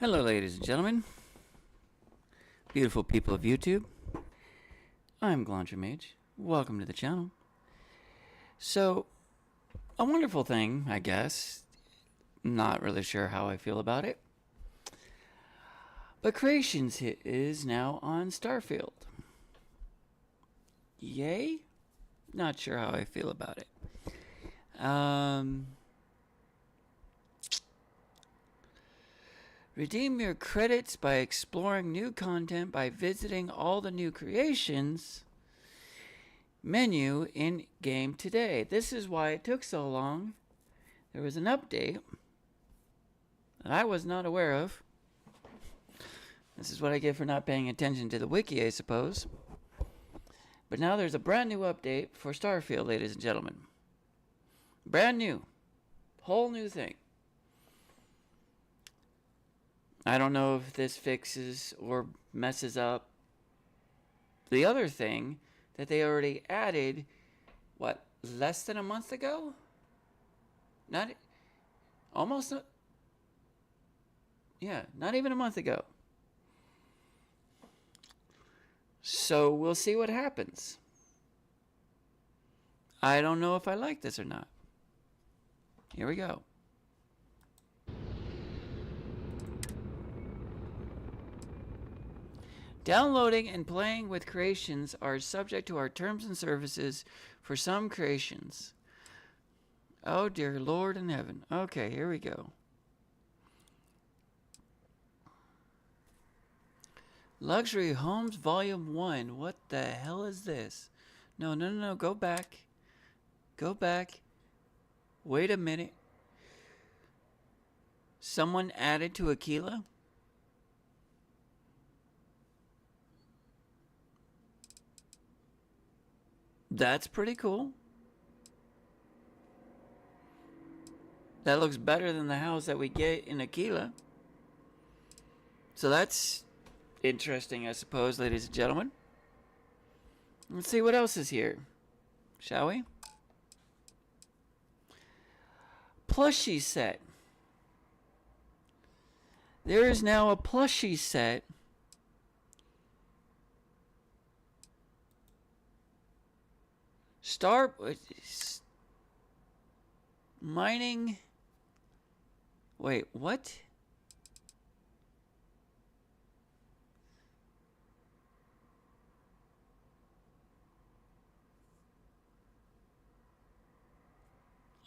Hello, ladies and gentlemen, beautiful people of YouTube. I'm Glantra Mage. Welcome to the channel. So, a wonderful thing, I guess. Not really sure how I feel about it. But Creations is now on Starfield. Yay? Not sure how I feel about it. Redeem your credits by exploring new content by visiting all the new creations menu in game today. This is why it took so long. There was an update that I was not aware of. This is what I get for not paying attention to the wiki, I suppose. But now there's a brand new update for Starfield, ladies and gentlemen. Brand new. Whole new thing. I don't know if this fixes or messes up the other thing that they already added, what, less than a month ago? Not even a month ago. So we'll see what happens. I don't know if I like this or not. Here we go. Downloading and playing with creations are subject to our terms and services for some creations. Oh dear Lord in heaven. Okay, here we go. Luxury Homes Volume 1. What the hell is this? No. Go back. Go back. Wait a minute. Someone added to Aquila? That's pretty cool. That looks better than the house that we get in Aquila. So that's interesting, I suppose, ladies and gentlemen. Let's see what else is here, shall we? Plushie set. There is now a plushie set. Mining. Wait, what?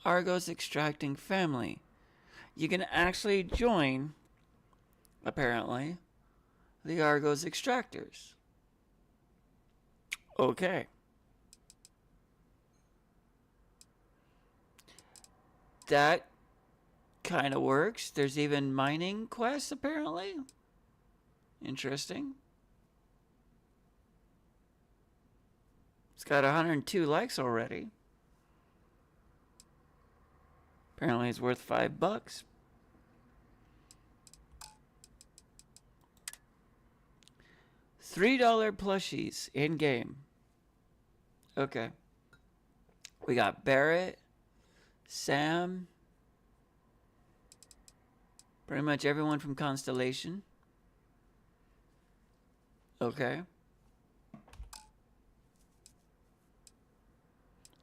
Argos extracting family. You can actually join, apparently, the Argos extractors. Okay. That kind of works. There's even mining quests, apparently. Interesting. It's got 102 likes already. Apparently it's worth $5. $3 plushies in game. Okay. We got Barrett, Sam, pretty much everyone from Constellation. Okay.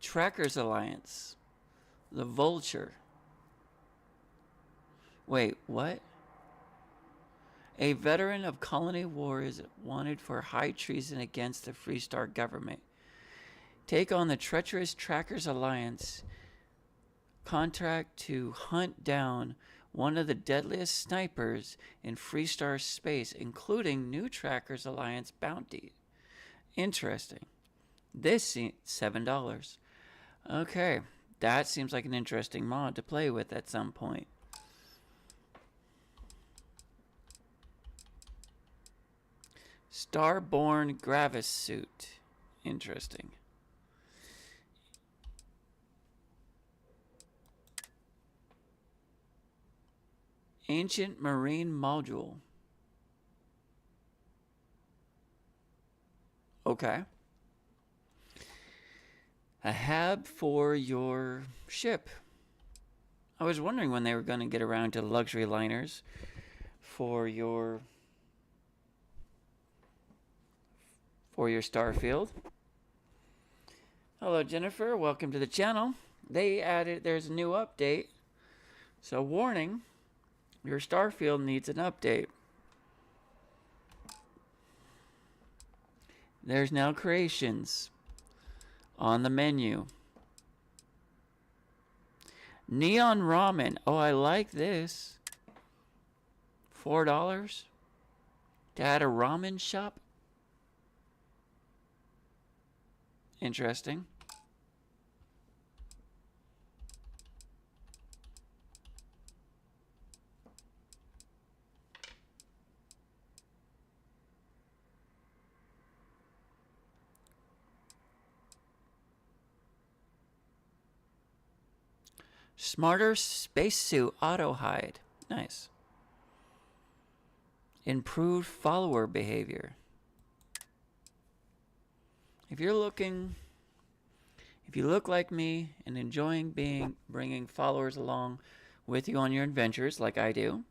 Trackers Alliance. The Vulture. Wait, what? A veteran of colony war is wanted for high treason against the Freestar government. Take on the treacherous Trackers Alliance. Contract to hunt down one of the deadliest snipers in Freestar space, including new Trackers Alliance bounty. Interesting. This $7. Okay, that seems like an interesting mod to play with at some point. Starborn Gravis suit. Interesting. Ancient Marine Module. Okay. A hab for your ship. I was wondering when they were going to get around to luxury liners. for your Starfield. Hello, Jennifer. Welcome to the channel. There's a new update. So, warning, your Starfield needs an update. There's now creations on the menu. Neon ramen. Oh, I like this. $4 to add a ramen shop. Interesting. Smarter spacesuit auto hide. Nice. Improved follower behavior. If you look like me and enjoying bringing followers along with you on your adventures, like I do,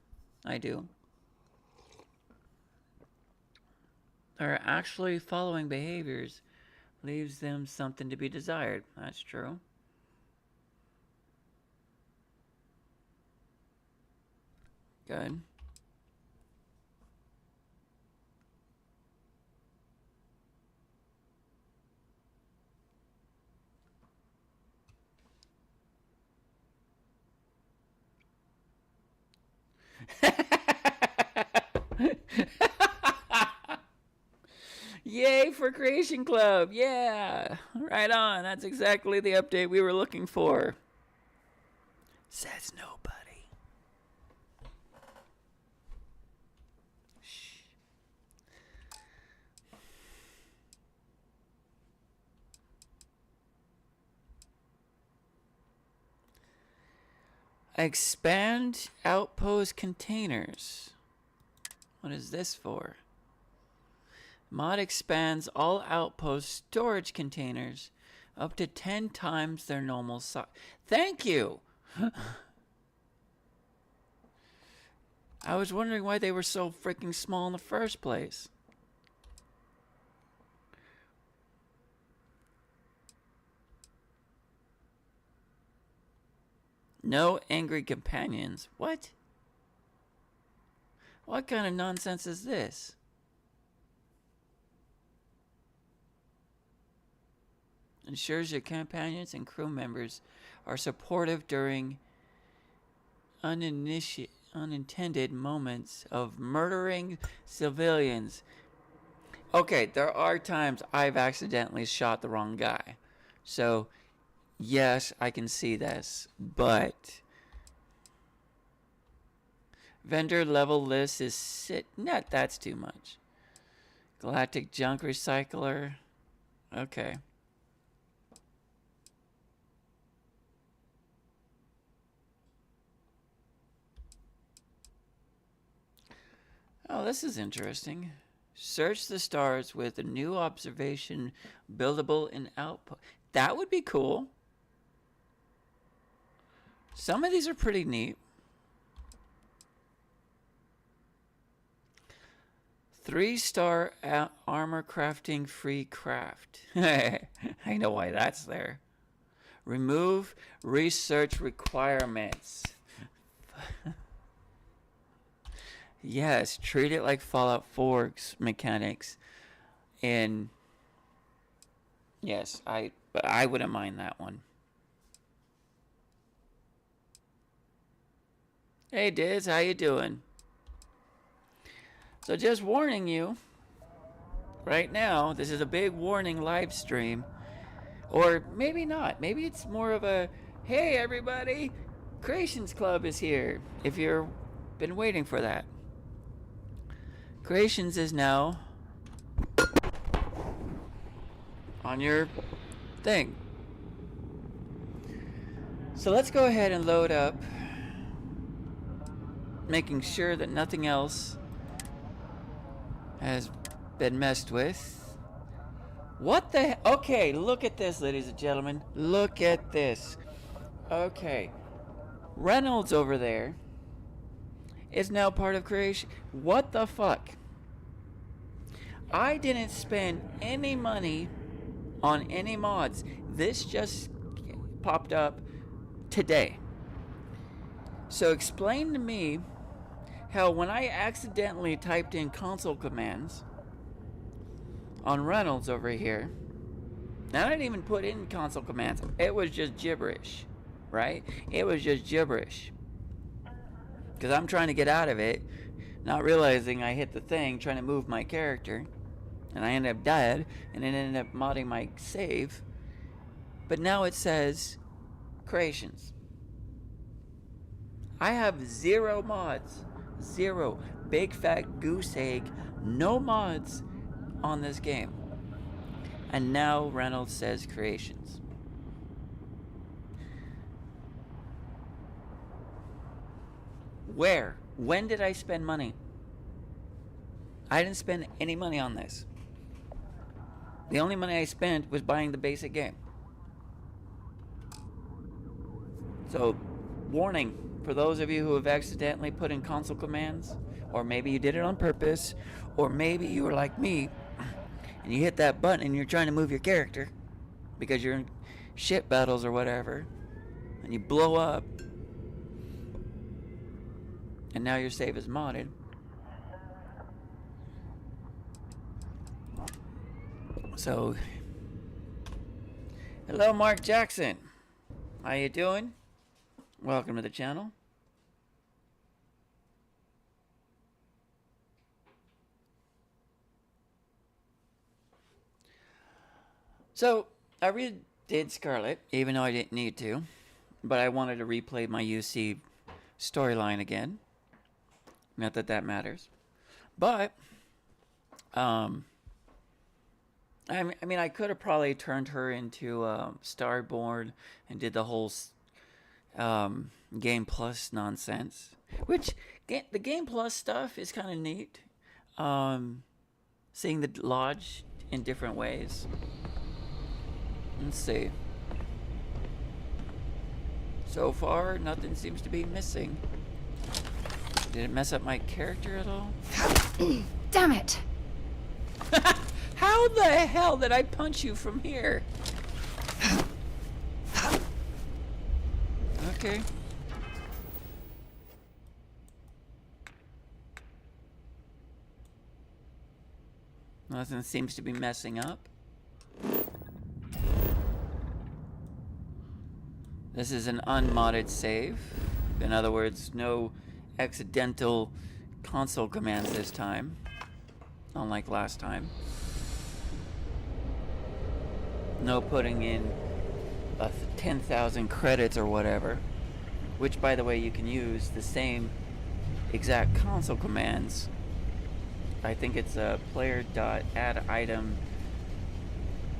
their actually following behaviors leaves them something to be desired. That's true. Good. Yay for Creation Club. Yeah. Right on. That's exactly the update we were looking for. Says nobody. Shh. Expand outpost containers. What is this for? Mod expands all outpost storage containers up to 10 times their normal size. Thank you! I was wondering why they were so freaking small in the first place. No angry companions. What? What kind of nonsense is this? Ensures your companions and crew members are supportive during unintended moments of murdering civilians. Okay, there are times I've accidentally shot the wrong guy. So, yes, I can see this. But vendor level list is that's too much. Galactic junk recycler. Okay. Oh, this is interesting. Search the stars with a new observation buildable in output. That would be cool. Some of these are pretty neat. 3-star armor crafting free craft. I know why that's there. Remove research requirements. Yes, treat it like Fallout 4's mechanics. And yes, but I wouldn't mind that one. Hey Diz, how you doing? So just warning you, right now, this is a big warning live stream. Or maybe not. Maybe it's more of a, hey everybody, Creations Club is here. If you've been waiting for that. Creations is now on your thing. So let's go ahead and load up, making sure that nothing else has been messed with. What the okay, look at this, ladies and gentlemen. Look at this. Okay. Reynolds over there is now part of creation. What the fuck? I didn't spend any money on any mods. This just popped up today. So explain to me how when I accidentally typed in console commands on Reynolds over here, and I didn't even put in console commands, it was just gibberish, right? It was just gibberish. Because I'm trying to get out of it, not realizing I hit the thing, trying to move my character, and I ended up dead, and it ended up modding my save. But now it says creations. I have 0 mods. 0. Big fat goose egg. No mods on this game. And now Reynolds says creations. Where? When did I spend money? I didn't spend any money on this. The only money I spent was buying the basic game. So, warning for those of you who have accidentally put in console commands, or maybe you did it on purpose, or maybe you were like me and you hit that button and you're trying to move your character because you're in shit battles or whatever, and you blow up, and now your save is modded. So, hello Mark Jackson. How you doing? Welcome to the channel. So, I redid Scarlet, even though I didn't need to, but I wanted to replay my UC storyline again. Not that that matters. But, I mean, I could have probably turned her into Starboard and did the whole Game Plus nonsense. Which, the Game Plus stuff is kind of neat. Seeing the lodge in different ways. Let's see. So far, nothing seems to be missing. Did it mess up my character at all? Damn it! How the hell did I punch you from here? Okay. Nothing seems to be messing up. This is an unmodded save. In other words, no accidental console commands this time, unlike last time. No putting in 10,000 credits or whatever, which, by the way, you can use the same exact console commands. I think it's a player.add item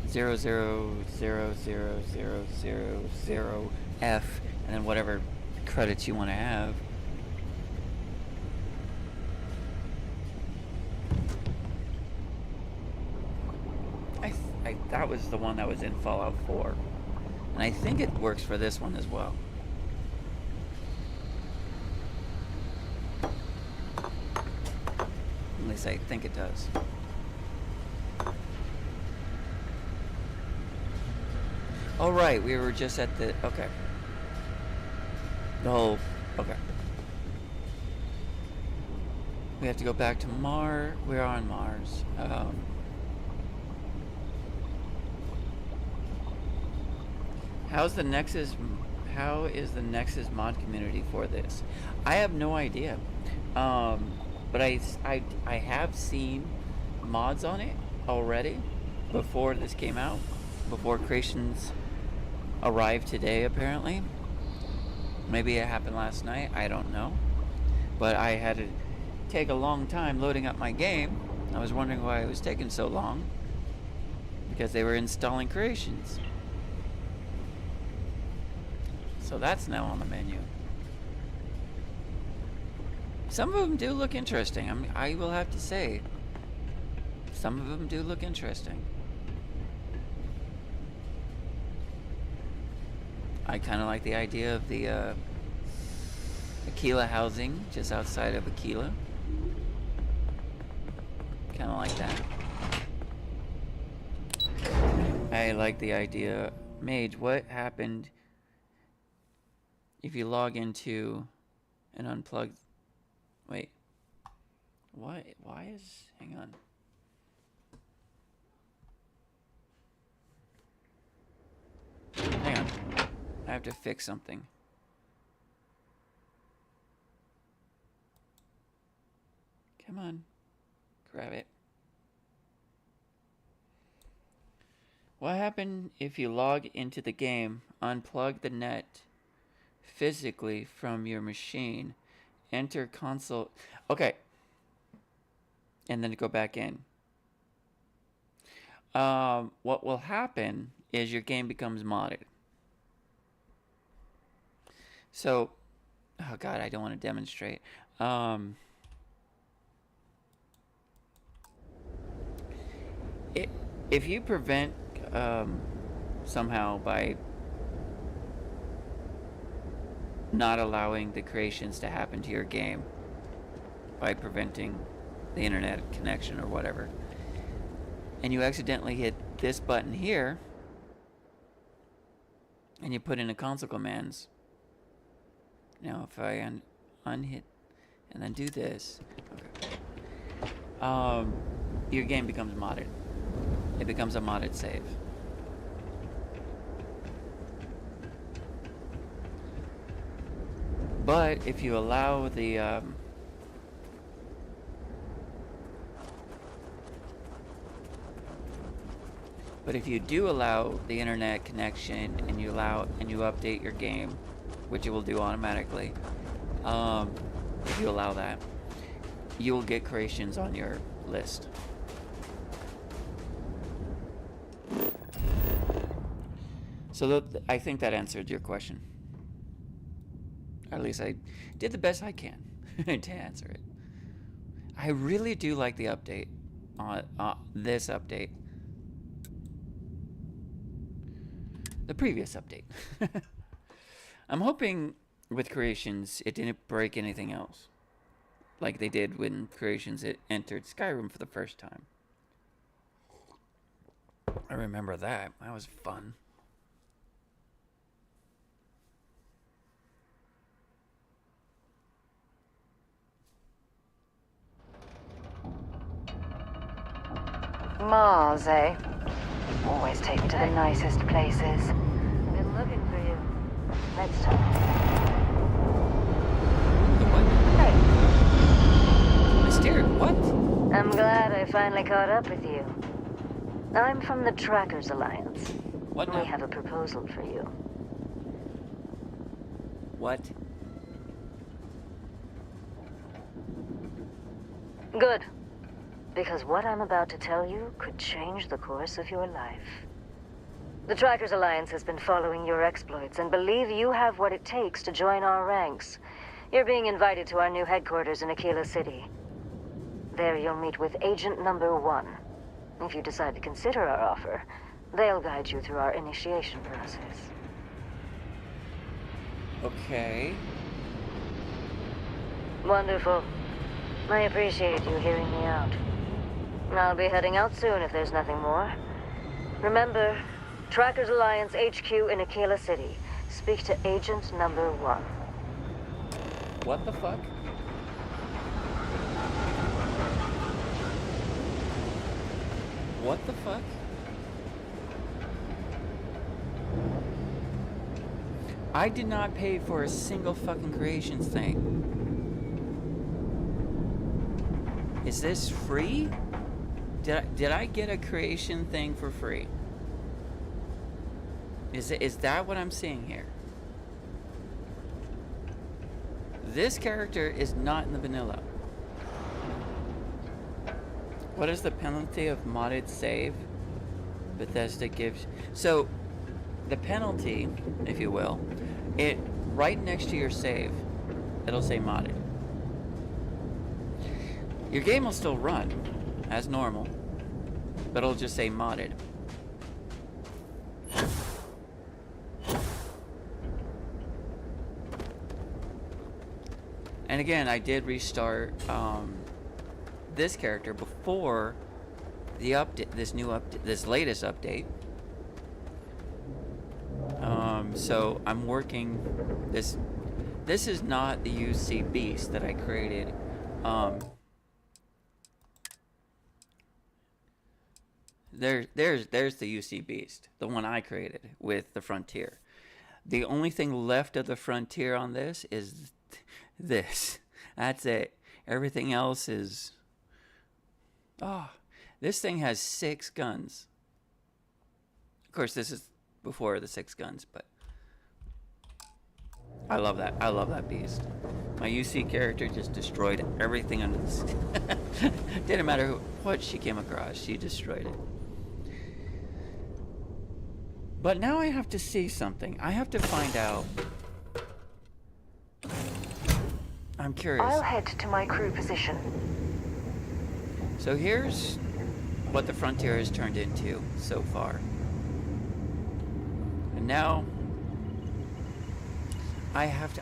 000000F, and then whatever credits you want to have. That was the one that was in Fallout 4. And I think it works for this one as well. At least I think it does. Oh, right, we were just at the... Okay. The whole... Okay. We have to go back to Mars. We're on Mars. How is the Nexus mod community for this? I have no idea. But I have seen mods on it already before this came out, before Creations arrived today apparently. Maybe it happened last night, I don't know. But I had to take a long time loading up my game. I was wondering why it was taking so long, because they were installing Creations. So that's now on the menu. Some of them do look interesting. I will have to say, some of them do look interesting. I kind of like the idea of the Aquila housing, just outside of Aquila. Kind of like that. I like the idea. Mage, what happened if you log into an unplugged... Wait. What? Why is... Hang on. Hang on. I have to fix something. Come on. Grab it. What happened if you log into the game, unplug the net physically from your machine, enter console... Okay. And then go back in. What will happen is your game becomes modded. So, oh god, I don't want to demonstrate. If you prevent somehow by not allowing the creations to happen to your game, by preventing the internet connection or whatever, and you accidentally hit this button here, and you put in a console commands. Now if I unhit and then do this, okay. Your game becomes modded. It becomes a modded save. But if you allow the but if you do allow the internet connection and you update your game, which it will do automatically, if you allow that, you will get creations on your list. So I think that answered your question. Or at least I did the best I can to answer it. I really do like the update, this update. The previous update. I'm hoping with Creations it didn't break anything else, like they did when Creations entered Skyrim for the first time. I remember that. That was fun. Mars, eh? Always take me to the nicest places. Been looking for you. Let's talk. Hey, Mysterious. What? I'm glad I finally caught up with you. I'm from the Trackers Alliance. What now? We have a proposal for you. What? Good. Because what I'm about to tell you could change the course of your life. The Trackers Alliance has been following your exploits and believe you have what it takes to join our ranks. You're being invited to our new headquarters in Aquila City. There you'll meet with Agent Number 1. If you decide to consider our offer, they'll guide you through our initiation process. Okay. Wonderful. I appreciate you hearing me out. I'll be heading out soon if there's nothing more. Remember, Trackers Alliance HQ in Aquila City. Speak to Agent Number 1. What the fuck? What the fuck? I did not pay for a single fucking Creations thing. Is this free? Did I get a creation thing for free? Is that what I'm seeing here? This character is not in the vanilla. What is the penalty of modded save? Bethesda gives... So, the penalty, if you will, it right next to your save, it'll say modded. Your game will still run as normal, but it'll just say modded. And again, I did restart this character before the update, this latest update. So I'm working this. This is not the UC Beast that I created. There's the UC Beast, the one I created with the Frontier. The only thing left of the Frontier on this is this. That's it. Everything else is... Oh, this thing has 6 guns. Of course, this is before the 6 guns, but... I love that. I love that beast. My UC character just destroyed everything under the... Didn't matter what she came across. She destroyed it. But now I have to see something. I have to find out. I'm curious. I'll head to my crew position. So here's what the Frontier has turned into so far. And now I have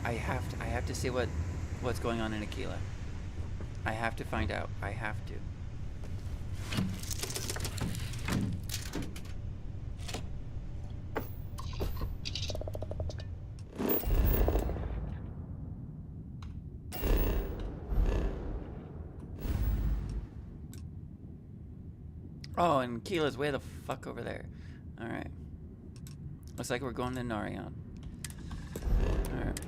to see what's going on in Aquila. I have to find out. I have to. Oh, and Keela's way the fuck over there. Alright. Looks like we're going to Narion. Alright.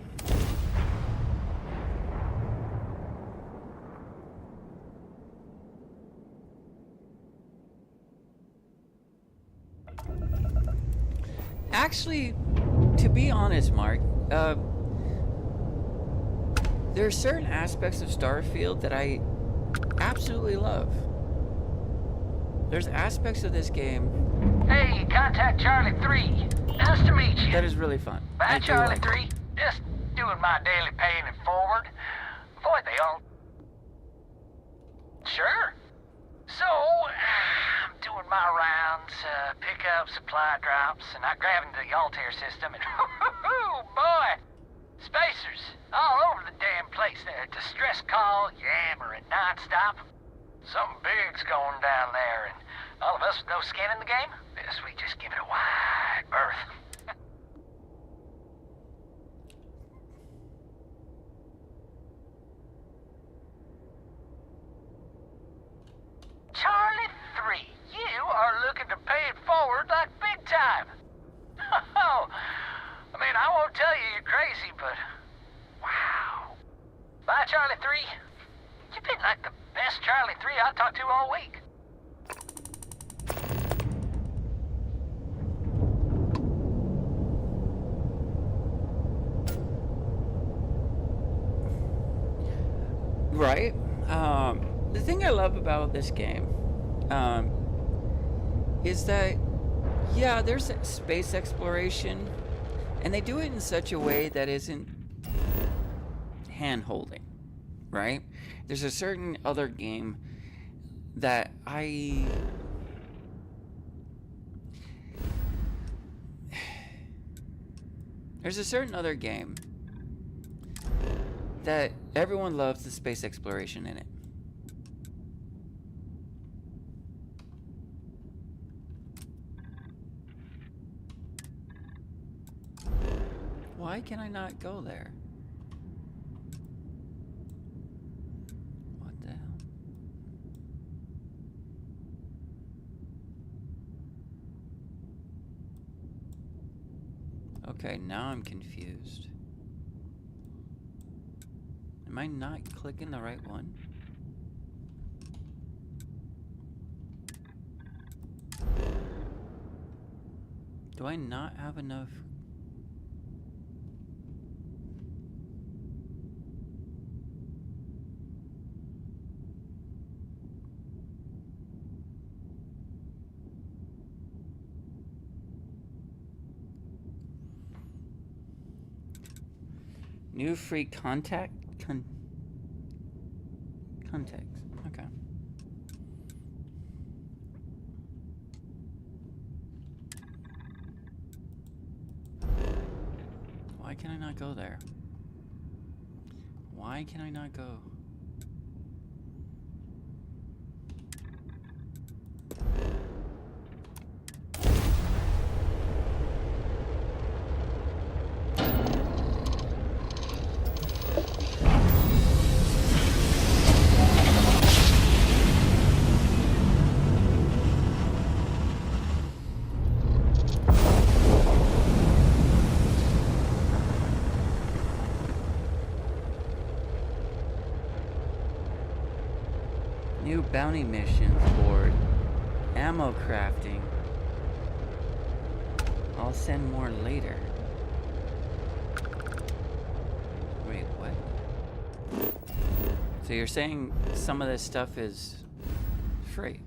Actually, to be honest, Mark, there are certain aspects of Starfield that I absolutely love. There's aspects of this game. Hey, contact Charlie 3. Nice to meet you. That is really fun. Bye, Charlie 3. Just doing my daily paying it forward. Boy, they all... Sure. So, I'm doing my rounds, pick up supply drops, and I grab into the Altair system, and boy, spacers all over the damn place there. Distress call, yammering nonstop. Something big's going down there, and all of us with no skin in the game, best we just give it a wide berth. Charlie 3, you are looking to pay it forward like big time. Oh, I mean, I won't tell you you're crazy, but wow. Bye, Charlie 3. You've been like the best Charlie 3 I talked to all week. Right. The thing I love about this game is that, yeah, there's space exploration, and they do it in such a way that isn't hand-holding, right? There's a certain other game that There's a certain other game that everyone loves the space exploration in it. Why can I not go there? What the hell? Okay, now I'm confused. Am I not clicking the right one? Do I not have enough? New free contacts. Okay. Why can I not go there? Why can I not go? New bounty missions board. Ammo crafting. I'll send more later. Wait, what? So you're saying some of this stuff is free?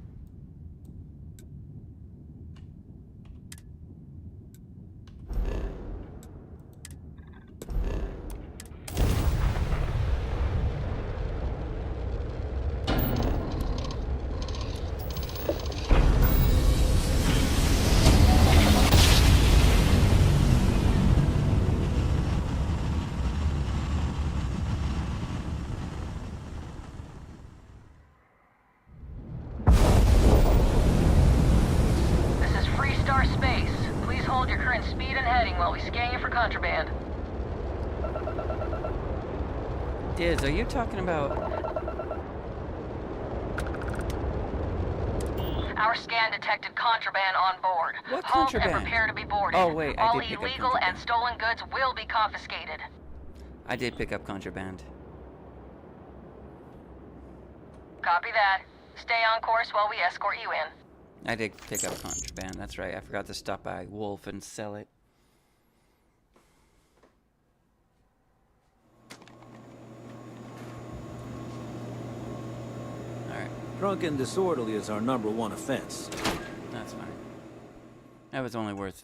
Diz, are you talking about... Our scan detected contraband on board. What Halt contraband? and prepare to be boarded. Oh, wait, I All did pick up illegal contraband. and stolen goods will be confiscated. I did pick up contraband. Copy that. Stay on course while we escort you in. I did pick up contraband, that's right. I forgot to stop by Wolf and sell it. Alright, Drunk and disorderly is our #1 offense. that's fine. That was only worth,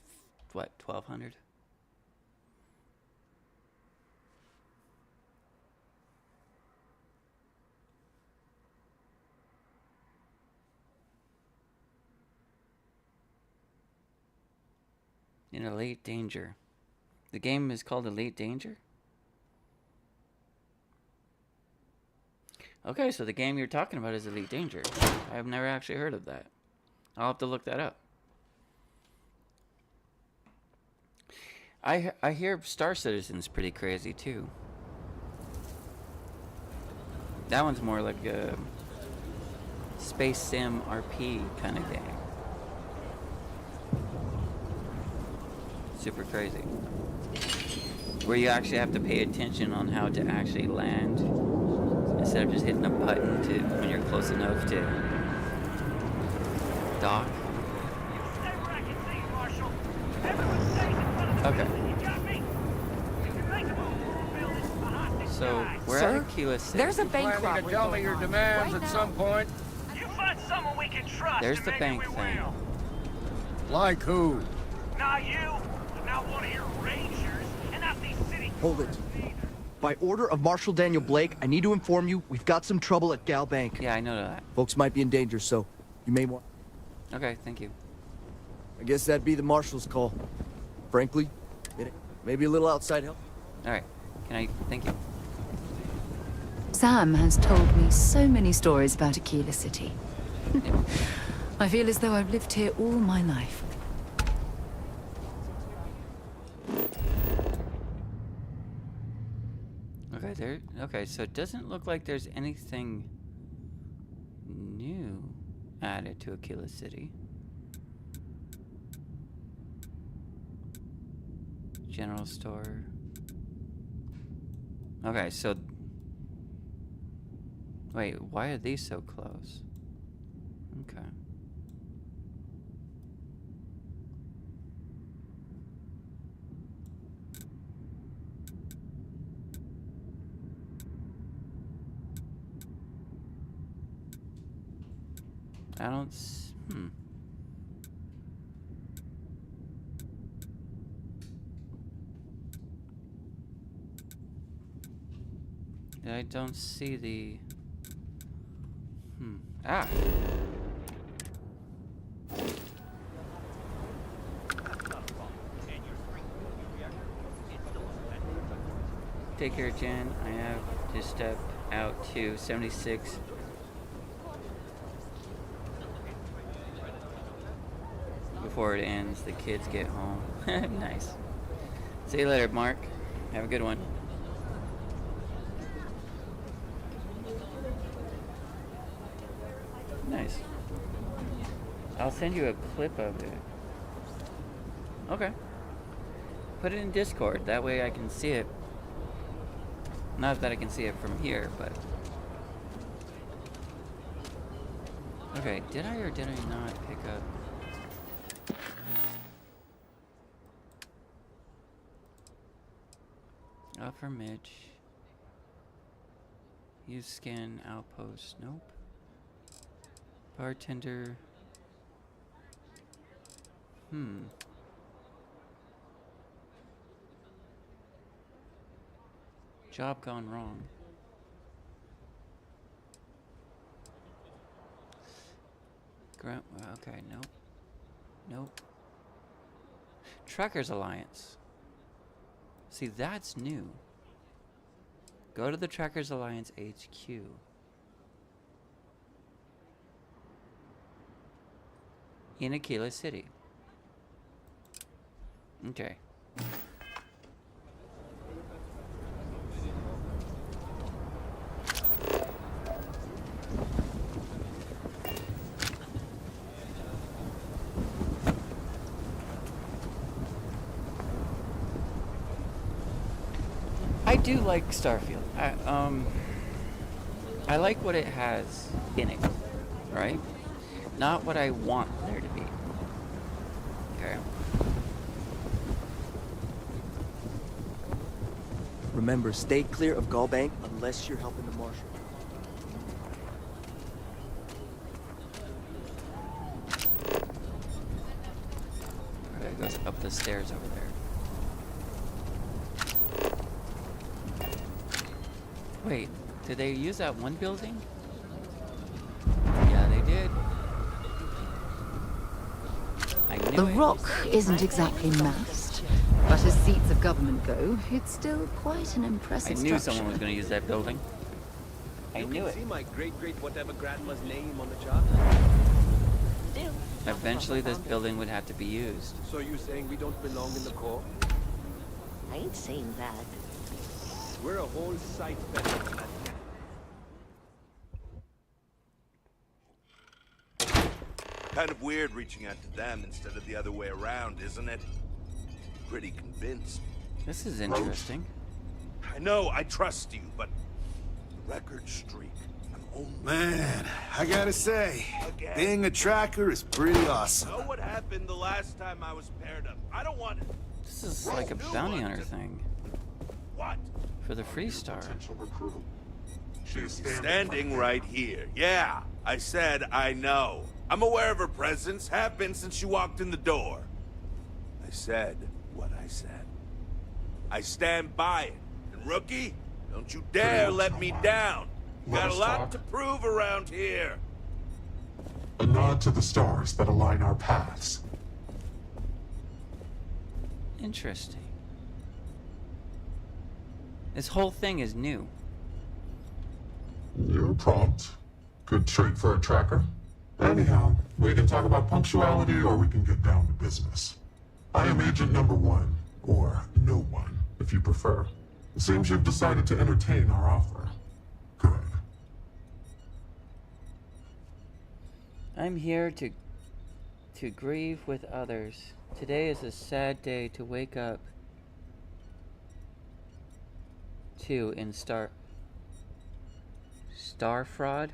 what, 1,200? In Elite Danger. The game is called Elite Danger? Okay, so the game you're talking about is Elite Danger. I've never actually heard of that. I'll have to look that up. I hear Star Citizen's pretty crazy too. That one's more like a space sim RP kind of game. Super crazy. Where you actually have to pay attention on how to actually land instead of just hitting a button to when you're close enough to dock. Okay. So we're Sir, at Aquila City. There's a bank Planning to robbery tell me going your on demands right at now. some point? You find someone we can trust. There's and the maybe bank we thing. will. Like who? Not you, not one of your rangers, and not these city. Hold it. By order of Marshal Daniel Blake, I need to inform you we've got some trouble at Gal Bank. Yeah, I know that. Folks might be in danger, so you may want... Okay, thank you. I guess that'd be the Marshal's call. Frankly, maybe a little outside help. All right. Can I? Thank you. Sam has told me so many stories about Aquila City. I feel as though I've lived here all my life. Okay, there. Okay, so it doesn't look like there's anything new added to Aquila City. General store. Okay, so wait, why are these so close? Okay. I don't I don't see the... Ah! take care, Jen. I have to step out to 76. Before it ends, the kids get home. Nice. See you later, Mark. Have a good one. Nice. I'll send you a clip of it. Okay. Put it in Discord. That way I can see it. Not that I can see it from here, but... Okay, did I or did I not pick up... Upper Mitch. Use scan outpost. Nope. Bartender. Job gone wrong. Okay, nope. Nope. Truckers Alliance. See, that's new. Go to the Truckers Alliance HQ. In Aquila City. Okay. I do like Starfield. I like what it has in it, right? Not what I want there to be. Okay. Remember, stay clear of Gallbank unless you're helping the marshal. Alright, it goes up the stairs over there. Wait, did they use that one building? Yeah, they did. I knew The it. rock isn't exactly massed, but as seats of government go, it's still quite an I impressive knew structure. someone was going to use that building. I knew it. See my great-great-whatever grandma's name on the chart? Eventually this building would have to be used. So you saying we don't belong in the Corps? I ain't saying that. We're a whole site better than that. Kind of weird reaching out to them instead of the other way around, isn't it? Pretty convinced. This is interesting. I know, I trust you, but the record streak, I'm only... Man, I gotta say, Again. being a tracker is pretty awesome. Know what happened the last time I was paired up? I don't want it. This is like a bounty hunter thing. What? For the Freestar. She's standing right here. Yeah, I said I know. I'm aware of her presence, have been since she walked in the door. I said what I said. I stand by it. And rookie, don't you dare let me down. Got a lot to prove around here. A nod to the stars that align our paths. Interesting. This whole thing is new. You're prompt. Good trait for a tracker. Anyhow, we can talk about punctuality or we can get down to business. I am Agent Number 1, or No One, if you prefer. It seems you've decided to entertain our offer. Good. I'm here to grieve with others. Today is a sad day to wake up to in Star Fraud.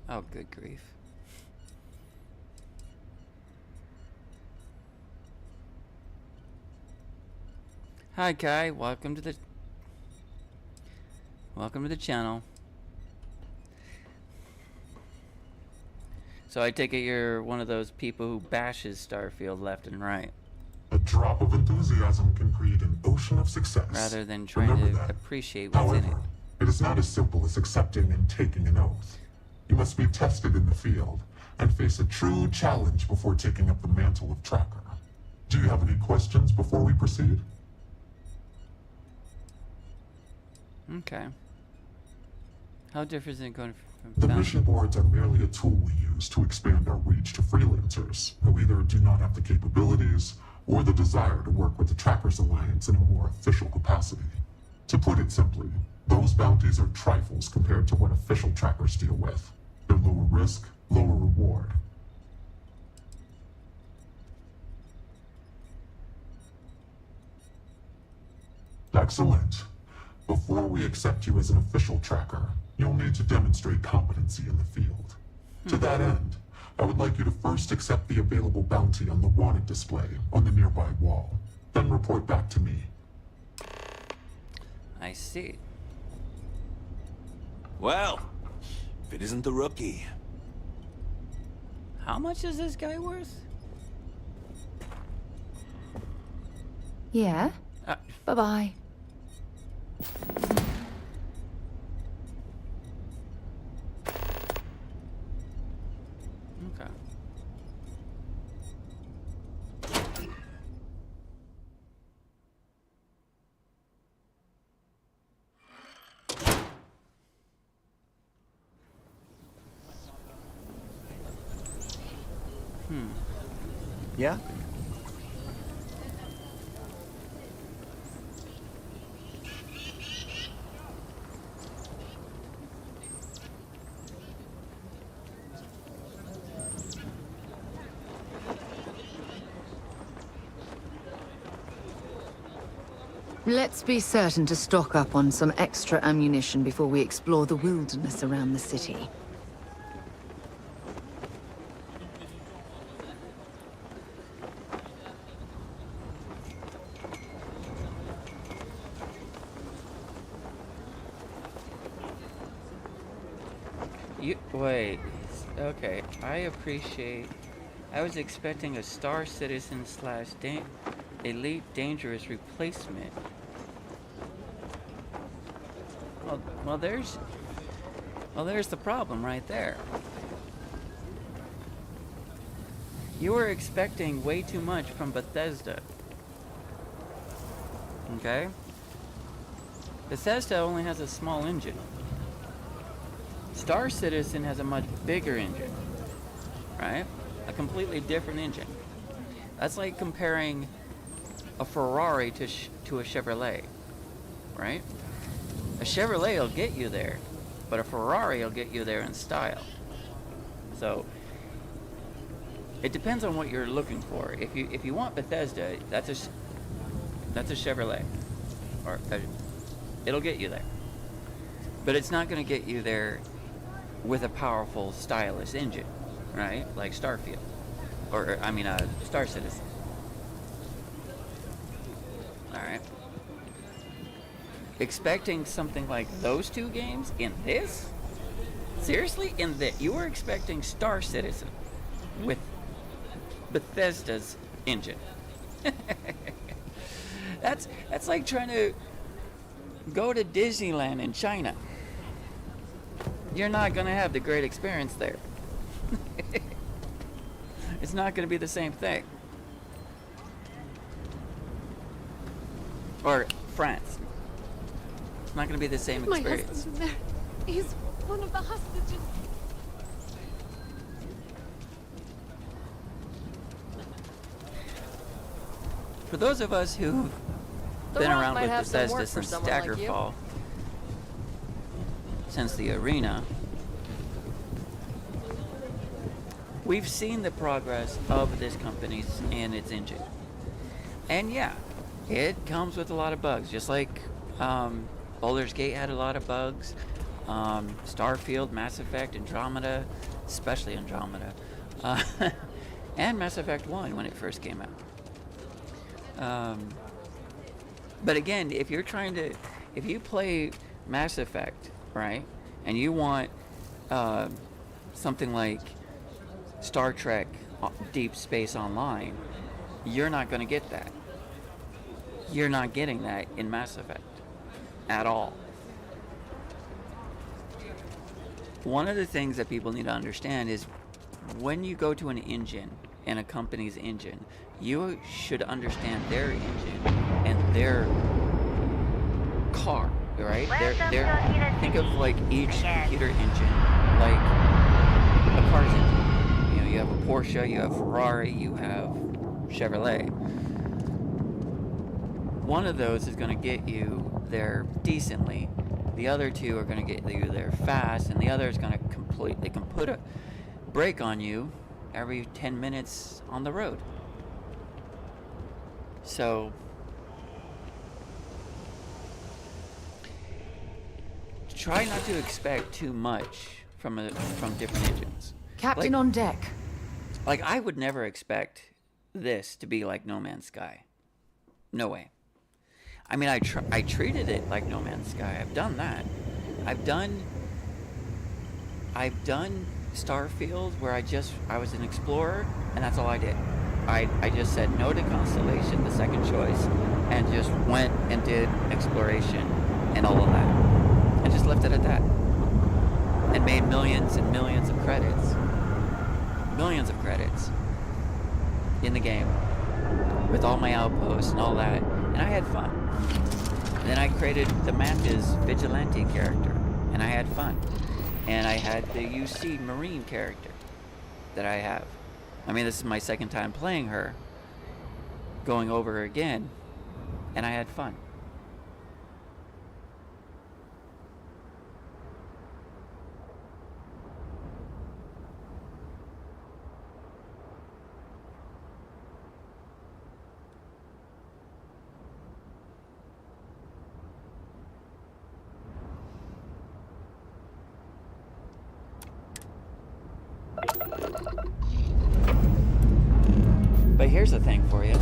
Oh, good grief. Hi Kai, welcome to the channel. So I take it you're one of those people who bashes Starfield left and right. A drop of enthusiasm can create an ocean of success. Rather than trying Remember to that. appreciate what's in it. However, it is not as simple as accepting and taking an oath. You must be tested in the field and face a true challenge before taking up the mantle of tracker. Do you have any questions before we proceed? Okay. How different is it going from The mission boards are merely a tool we use to expand our reach to freelancers who either do not have the capabilities or the desire to work with the Trackers Alliance in a more official capacity. To put it simply, those bounties are trifles compared to what official trackers deal with. They're lower risk, lower reward. Excellent. Before we accept you as an official tracker, you'll need to demonstrate competency in the field. To that end, I would like you to first accept the available bounty on the wanted display on the nearby wall, then report back to me. I see. Well, if it isn't the rookie. How much is this guy worth? Yeah? Bye-bye. Okay. Yeah? Let's be certain to stock up on some extra ammunition before we explore the wilderness around the city. Wait. Okay. I was expecting a Star Citizen / Elite Dangerous replacement. Well, there's the problem right there. You were expecting way too much from Bethesda. Okay? Bethesda only has a small engine. Star Citizen has a much bigger engine, right? A completely different engine. That's like comparing a Ferrari to a Chevrolet, right? A Chevrolet will get you there, but a Ferrari will get you there in style. So it depends on what you're looking for. If you want Bethesda, that's a Chevrolet, or it'll get you there. But it's not going to get you there with a powerful, stylish engine, right? Like Starfield, or Star Citizen. All right. Expecting something like those two games in this? Seriously? In that you were expecting Star Citizen with Bethesda's engine? That's like trying to go to Disneyland in China. You're not going to have the great experience there. It's not going to be the same thing. Or France. It's not going to be the same experience. My husband's in there. He's one of the hostages. For those of us who've been around with Bethesda since Staggerfall, since the arena, we've seen the progress of this company and its engine. And yeah, it comes with a lot of bugs, just like Baldur's Gate had a lot of bugs, Starfield, Mass Effect, Andromeda, especially Andromeda, and Mass Effect 1 when it first came out. But again, if you play Mass Effect, right, and you want something like Star Trek Deep Space Online, you're not going to get that. You're not getting that in Mass Effect at all. One of the things that people need to understand is when you go to an engine and a company's engine, you should understand their engine and their car, right? They're think of like each computer engine like a car's engine. You know, you have a Porsche, you have Ferrari, you have Chevrolet. One of those is going to get you there decently. The other two are going to get you there fast, and the other is going to they can put a brake on you every 10 minutes on the road. So try not to expect too much from different engines. Captain on deck. Like, I would never expect this to be like No Man's Sky. No way. I mean, I treated it like No Man's Sky. I've done that. I've done Starfield, where I was an explorer, and that's all I did. I just said no to Constellation, the second choice, and just went and did exploration and all of that. And just left it at that. And made millions and millions of credits. Millions of credits in the game with all my outposts and all that. And I had fun. And then I created the Mantis Vigilante character, and I had fun. And I had the UC Marine character that I have. I mean, this is my second time playing her, going over her again, and I had fun. But here's the thing for you.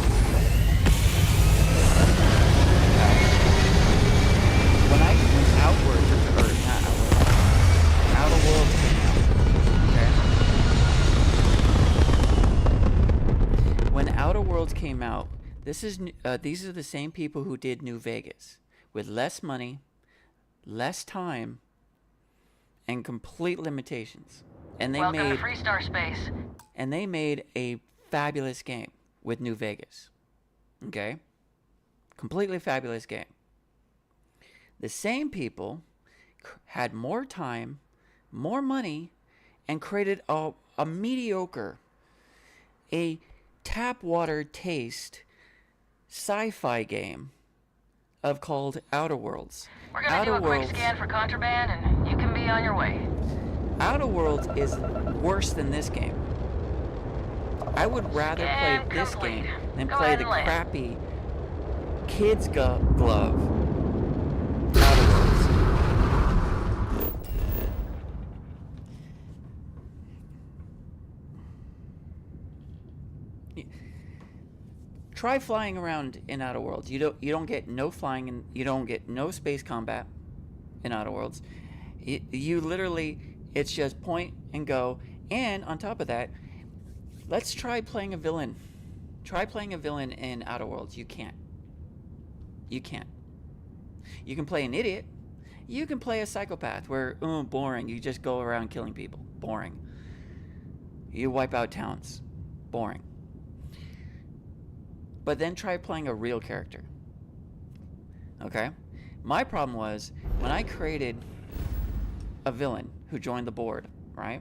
When Outward, or not Outward, Outer Worlds came out, okay? When Outer Worlds came out, these are the same people who did New Vegas, with less money, less time, and complete limitations. And they Welcome to Freestar Space. And they made a fabulous game with New Vegas. Okay? Completely fabulous game. The same people had more time, more money, and created a mediocre, a tap water taste sci-fi game called Outer Worlds. We're gonna do a quick scan for contraband, and you can be on your way. Outer Worlds is worse than this game. I would rather play this game than play the crappy Kids Glove Outer Worlds. Try flying around in Outer Worlds. You don't get no flying, and you don't get no space combat in Outer Worlds. You literally, it's just point and go. And on top of that, let's try playing a villain. Try playing a villain in Outer Worlds. You can't. You can't. You can play an idiot. You can play a psychopath where, boring. You just go around killing people. Boring. You wipe out towns. Boring. But then try playing a real character. Okay? My problem was, when I created a villain who joined the board, right?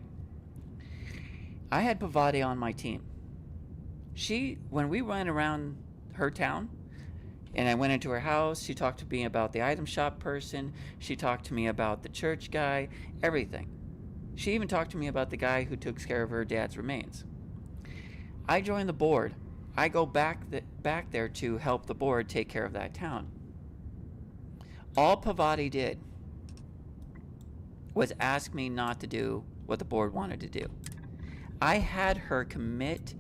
I had Pavati on my team. When we went around her town, and I went into her house, she talked to me about the item shop person, she talked to me about the church guy, everything. She even talked to me about the guy who took care of her dad's remains. I joined the board. I go back there to help the board take care of that town. All Pavati did was ask me not to do what the board wanted to do. I had her commit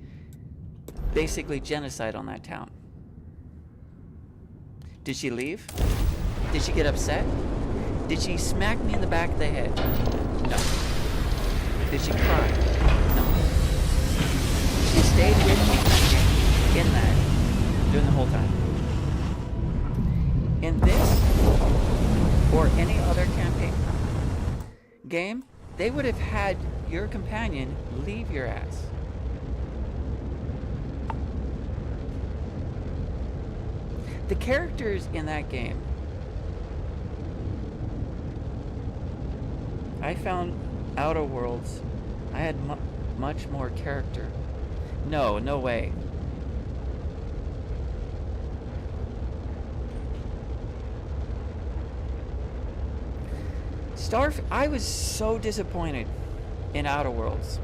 basically genocide on that town. Did she leave? Did she get upset? Did she smack me in the back of the head? No. Did she cry? No. She stayed with me in that during the whole time. In this or any other campaign game, they would have had your companion leave your ass. The characters in that game I found Outer Worlds. I had much more character. No, no way. I was so disappointed in Outer Worlds.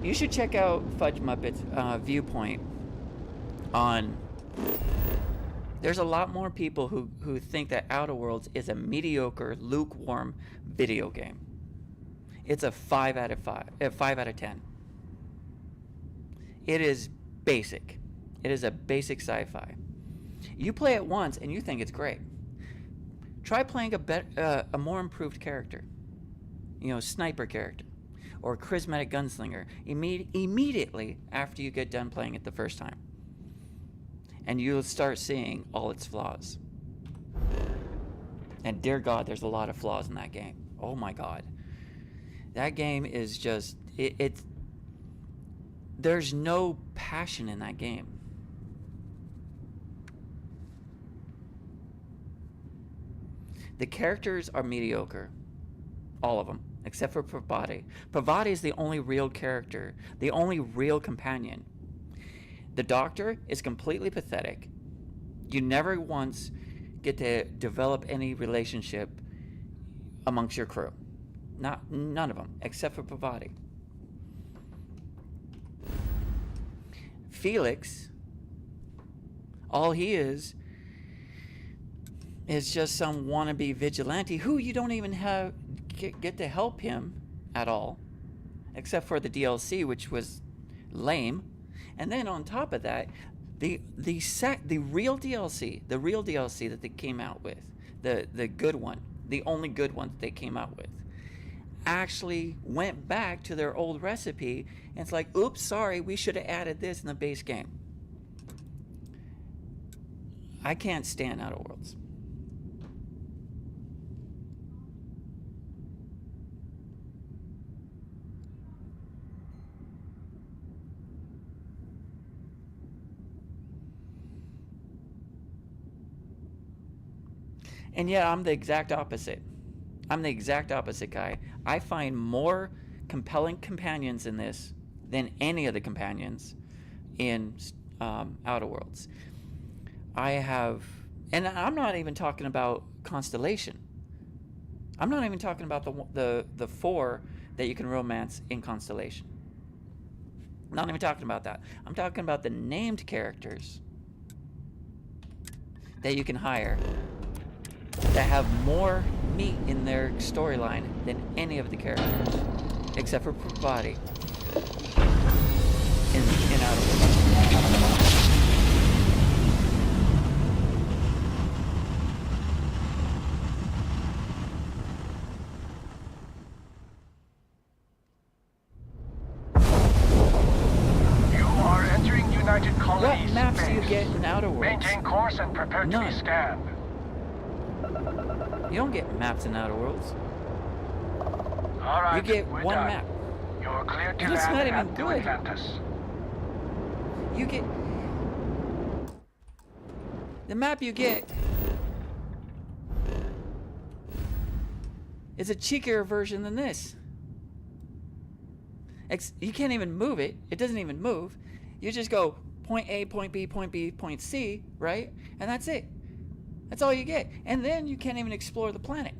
You should check out Fudge Muppet's viewpoint on... There's a lot more people who think that Outer Worlds is a mediocre, lukewarm video game. It's a 5 out of 10. It is basic. It is a basic sci-fi. You play it once and you think it's great. Try playing a more improved character. You know, sniper character. Or charismatic gunslinger. Immediately after you get done playing it the first time. And you'll start seeing all its flaws. And dear God, there's a lot of flaws in that game. Oh my God. That game is just... There's no passion in that game. The characters are mediocre. All of them. Except for Pravati. Pravati is the only real character. The only real companion. The Doctor is completely pathetic. You never once get to develop any relationship amongst your crew. None of them. Except for Pravati. Felix, all he is just some wannabe vigilante who you don't even get to help him at all, except for the DLC, which was lame. And then on top of that, the real DLC that they came out with, the good one, the only good one that they came out with, actually went back to their old recipe, and it's like, oops, sorry, we should have added this in the base game. I can't stand Outer Worlds. And yet I'm the exact opposite. I'm the exact opposite guy. I find more compelling companions in this than any of the companions in Outer Worlds. I have, and I'm not even talking about Constellation. I'm not even talking about the 4 that you can romance in Constellation. I'm not even talking about that. I'm talking about the named characters that you can hire that have more meat in their storyline than any of the characters, except for Pravati in Outer Worlds. You are entering United Colonies. What maps do you get in Outer Worlds? Maintain course and prepare to be scanned. You don't get maps in Outer Worlds. All right, you get we're one done. map. You're clear to And it's land not even at New good. Atlantis. You get... The map you get is a cheekier version than this. You can't even move it. It doesn't even move. You just go point A, point B, point B, point C, right? And that's it. That's all you get. And then you can't even explore the planet.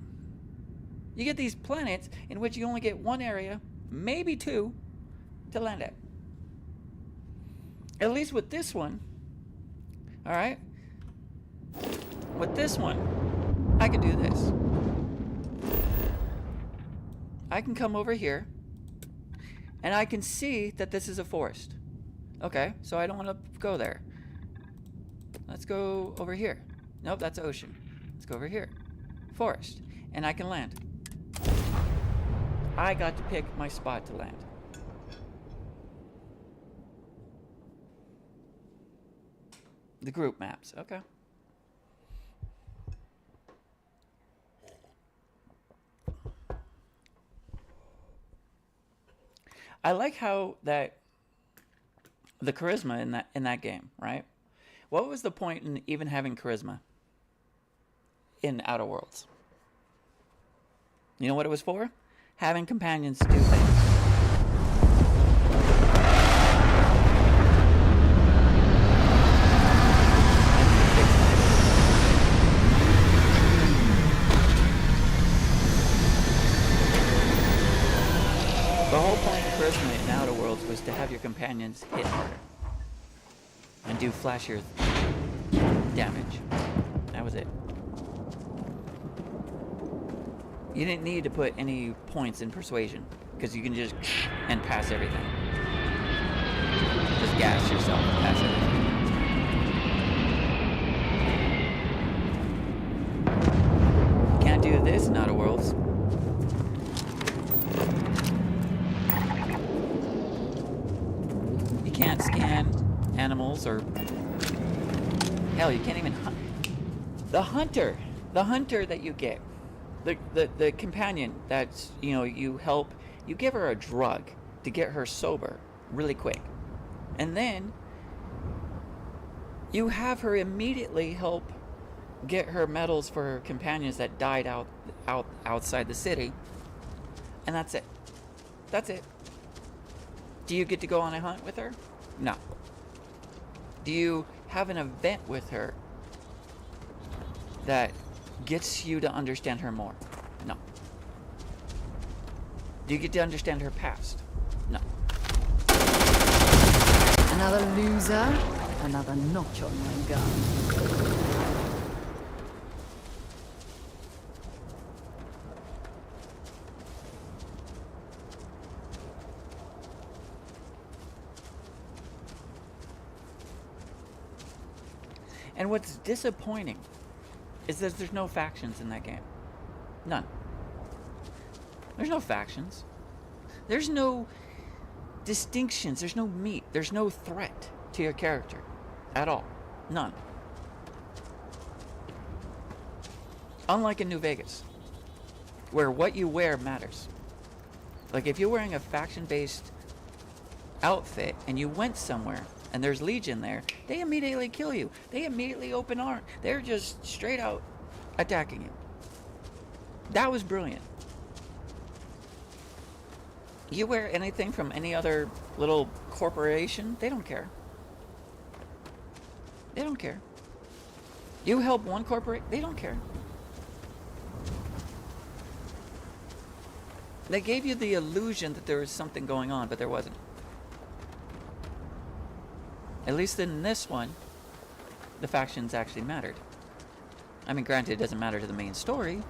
You get these planets in which you only get one area, maybe 2, to land at. At least with this one, all right? With this one, I can do this. I can come over here, and I can see that this is a forest. Okay, so I don't want to go there. Let's go over here. Nope, that's ocean. Let's go over here. Forest. And I can land. I got to pick my spot to land. The group maps. Okay. I like how that the charisma in that game, right? What was the point in even having charisma in Outer Worlds? You know what it was for? Having companions do things. The whole point of Charisma in Outer Worlds was to have your companions hit harder and do flashier damage. That was it. You didn't need to put any points in persuasion because you can just and pass everything. Just gas yourself and pass everything. Can't do this in Outer Worlds. You can't scan animals or hell, you can't even hunt. The hunter that you get, the companion that's, you know, you help, you give her a drug to get her sober really quick, and then you have her immediately help get her medals for her companions that died outside the city, and that's it. That's it. Do you get to go on a hunt with her? No. Do you have an event with her that gets you to understand her more? No. Do you get to understand her past? No. Another loser, another notch on my gun. And what's disappointing is that there's no factions in that game. None. There's no factions. There's no distinctions. There's no meat. There's no threat to your character at all. None. Unlike in New Vegas, where what you wear matters. Like if you're wearing a faction-based outfit and you went somewhere and there's Legion there, they immediately kill you. They immediately open arms. They're just straight out attacking you. That was brilliant. You wear anything from any other little corporation, they don't care. They don't care. You help one corporate, they don't care. They gave you the illusion that there was something going on, but there wasn't. At least in this one, the factions actually mattered. I mean, granted, it doesn't matter to the main story.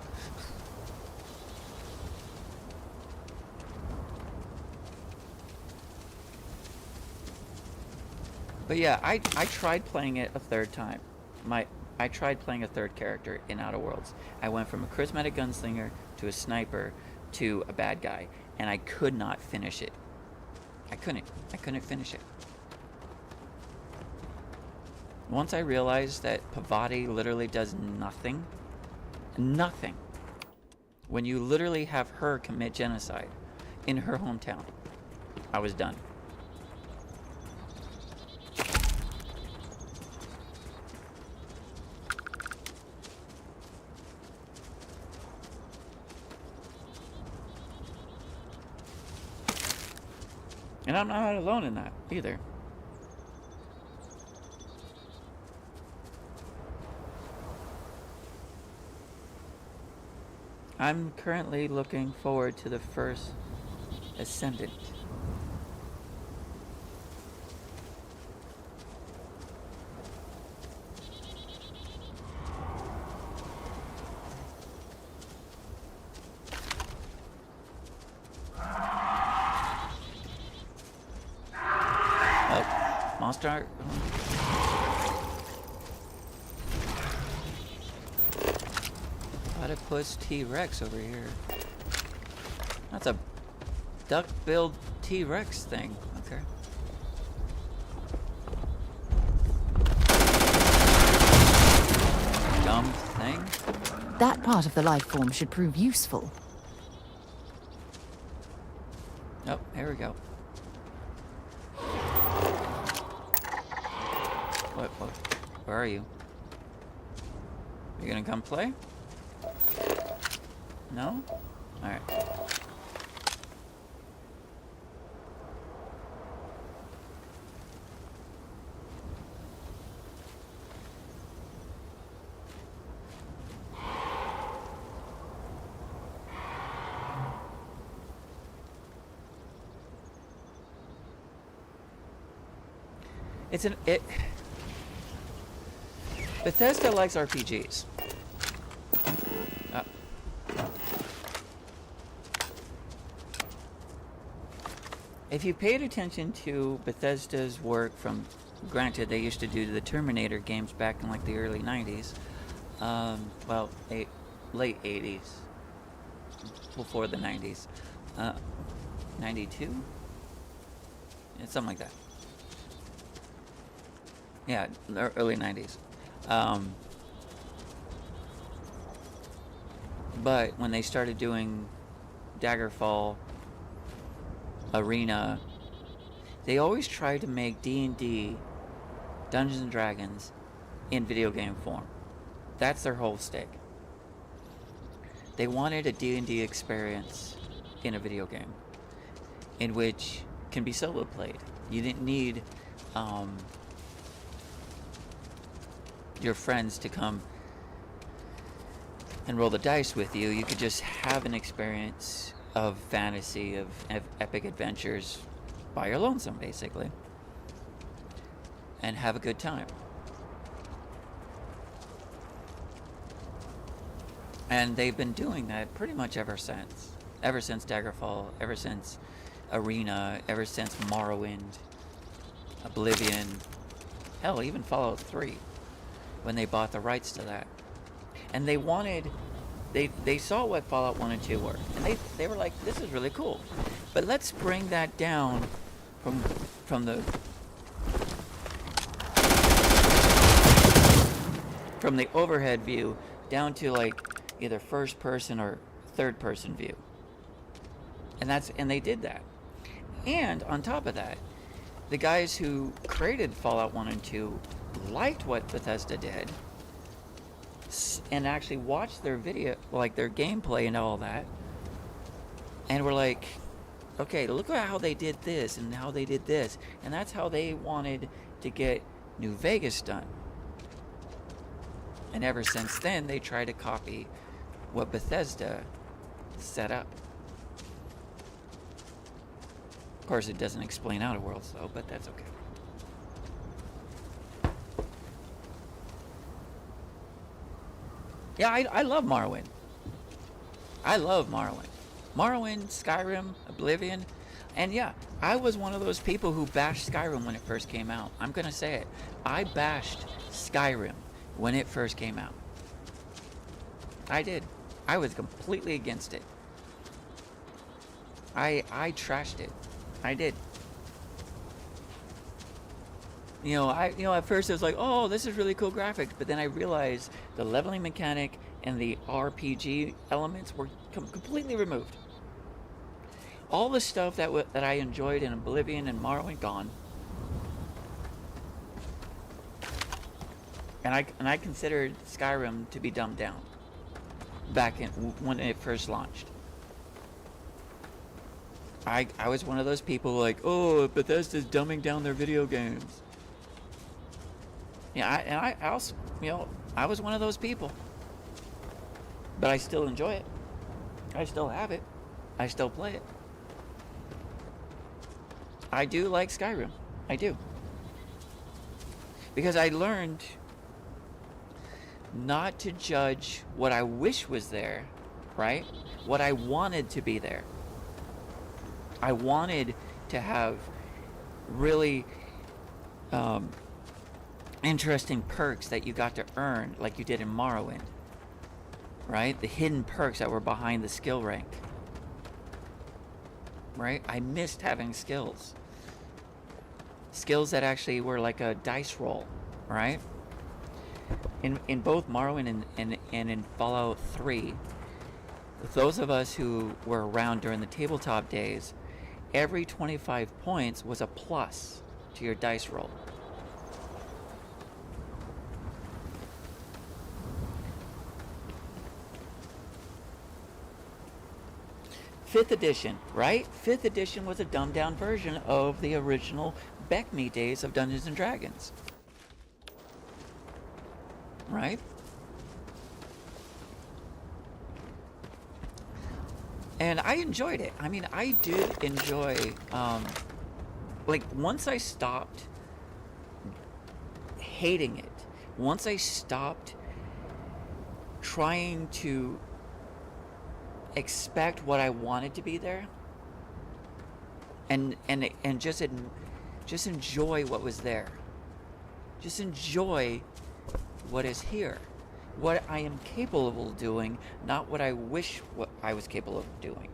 But yeah, I tried playing it a third time. I tried playing a third character in Outer Worlds. I went from a charismatic gunslinger to a sniper to a bad guy, and I could not finish it. I couldn't finish it. Once I realized that Pavati literally does nothing, when you literally have her commit genocide in her hometown, I was done. And I'm not alone in that either. I'm currently looking forward to the first Ascendant. Oh, monster. Platypus T-Rex over here. That's a duck-billed T-Rex thing. Okay. Dumb thing. That part of the life form should prove useful. Oh, here we go. What? Where are you? You gonna come play? No? All right. Bethesda likes RPGs. If you paid attention to Bethesda's work from, granted they used to do the Terminator games back in like the early 90s, well, late 80s, before the 90s, 92? Yeah, something like that. Yeah, early 90s. But when they started doing Daggerfall, Arena, they always tried to make D&D, Dungeons and Dragons, in video game form. That's their whole stick. They wanted a D&D experience in a video game, in which can be solo played. You didn't need your friends to come and roll the dice with you. You could just have an experience of fantasy, of epic adventures by your lonesome, basically, and have a good time. And they've been doing that pretty much ever since Daggerfall, ever since Arena, ever since Morrowind, Oblivion, hell, even Fallout 3, when they bought the rights to that. And they wanted, they saw what Fallout 1 and 2 were, and they were like, this is really cool, but let's bring that down from the overhead view down to like either first person or third person view. And they did that. And on top of that, the guys who created Fallout 1 and 2 liked what Bethesda did and actually watched their video, like their gameplay and all that, and were like, okay, look at how they did this and how they did this. And that's how they wanted to get New Vegas done. And ever since then, they try to copy what Bethesda set up. Of course, it doesn't explain Outer Worlds, though, but that's okay. Yeah, I love Morrowind. I love Morrowind. Morrowind, Skyrim, Oblivion. And yeah, I was one of those people who bashed Skyrim when it first came out. I'm going to say it. I bashed Skyrim when it first came out. I did. I was completely against it. I trashed it. I did. At first it was like, oh, this is really cool graphics, but then I realized the leveling mechanic and the RPG elements were completely removed. All the stuff that I enjoyed in Oblivion and Morrowind gone. And I considered Skyrim to be dumbed down back when it first launched. I was one of those people like, oh, Bethesda's dumbing down their video games. Yeah, I also, I was one of those people. But I still enjoy it. I still have it. I still play it. I do like Skyrim. I do. Because I learned not to judge what I wish was there, right? What I wanted to be there. I wanted to have really interesting perks that you got to earn like you did in Morrowind, right? The hidden perks that were behind the skill rank, right? I missed having skills that actually were like a dice roll, right? In both Morrowind and in Fallout 3, those of us who were around during the tabletop days, every 25 points was a plus to your dice roll. 5th edition, right? 5th edition was a dumbed down version of the original Beck Me days of Dungeons and Dragons. Right? And I enjoyed it. I mean, I did enjoy, like, once I stopped hating it, once I stopped trying to expect what I wanted to be there, and just enjoy what was there. Just enjoy what is here. What I am capable of doing, not what I wish what I was capable of doing.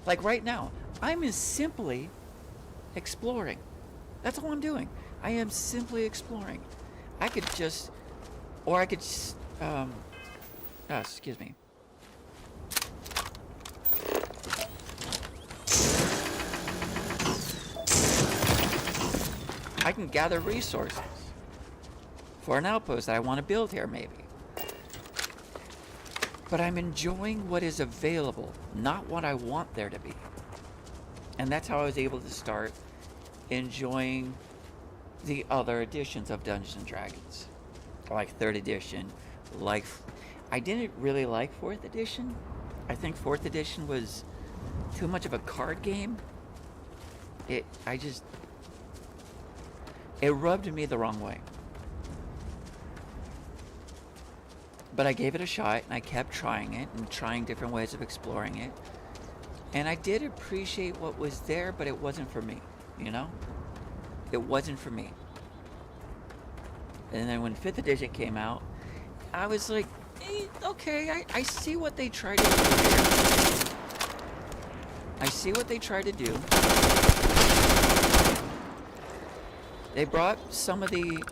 Like right now, I'm simply exploring. That's all I'm doing. I am simply exploring. I could just, or I could just, excuse me. I can gather resources for an outpost that I want to build here, maybe. But I'm enjoying what is available, not what I want there to be. And that's how I was able to start enjoying the other editions of Dungeons and Dragons. Like 3rd edition, like... I didn't really like 4th edition. I think 4th edition was too much of a card game. It rubbed me the wrong way. But I gave it a shot, and I kept trying it, and trying different ways of exploring it. And I did appreciate what was there, but it wasn't for me, you know? It wasn't for me. And then when 5th edition came out, I was like, okay, I see what they tried to do here. I see what they tried to do. They brought some of the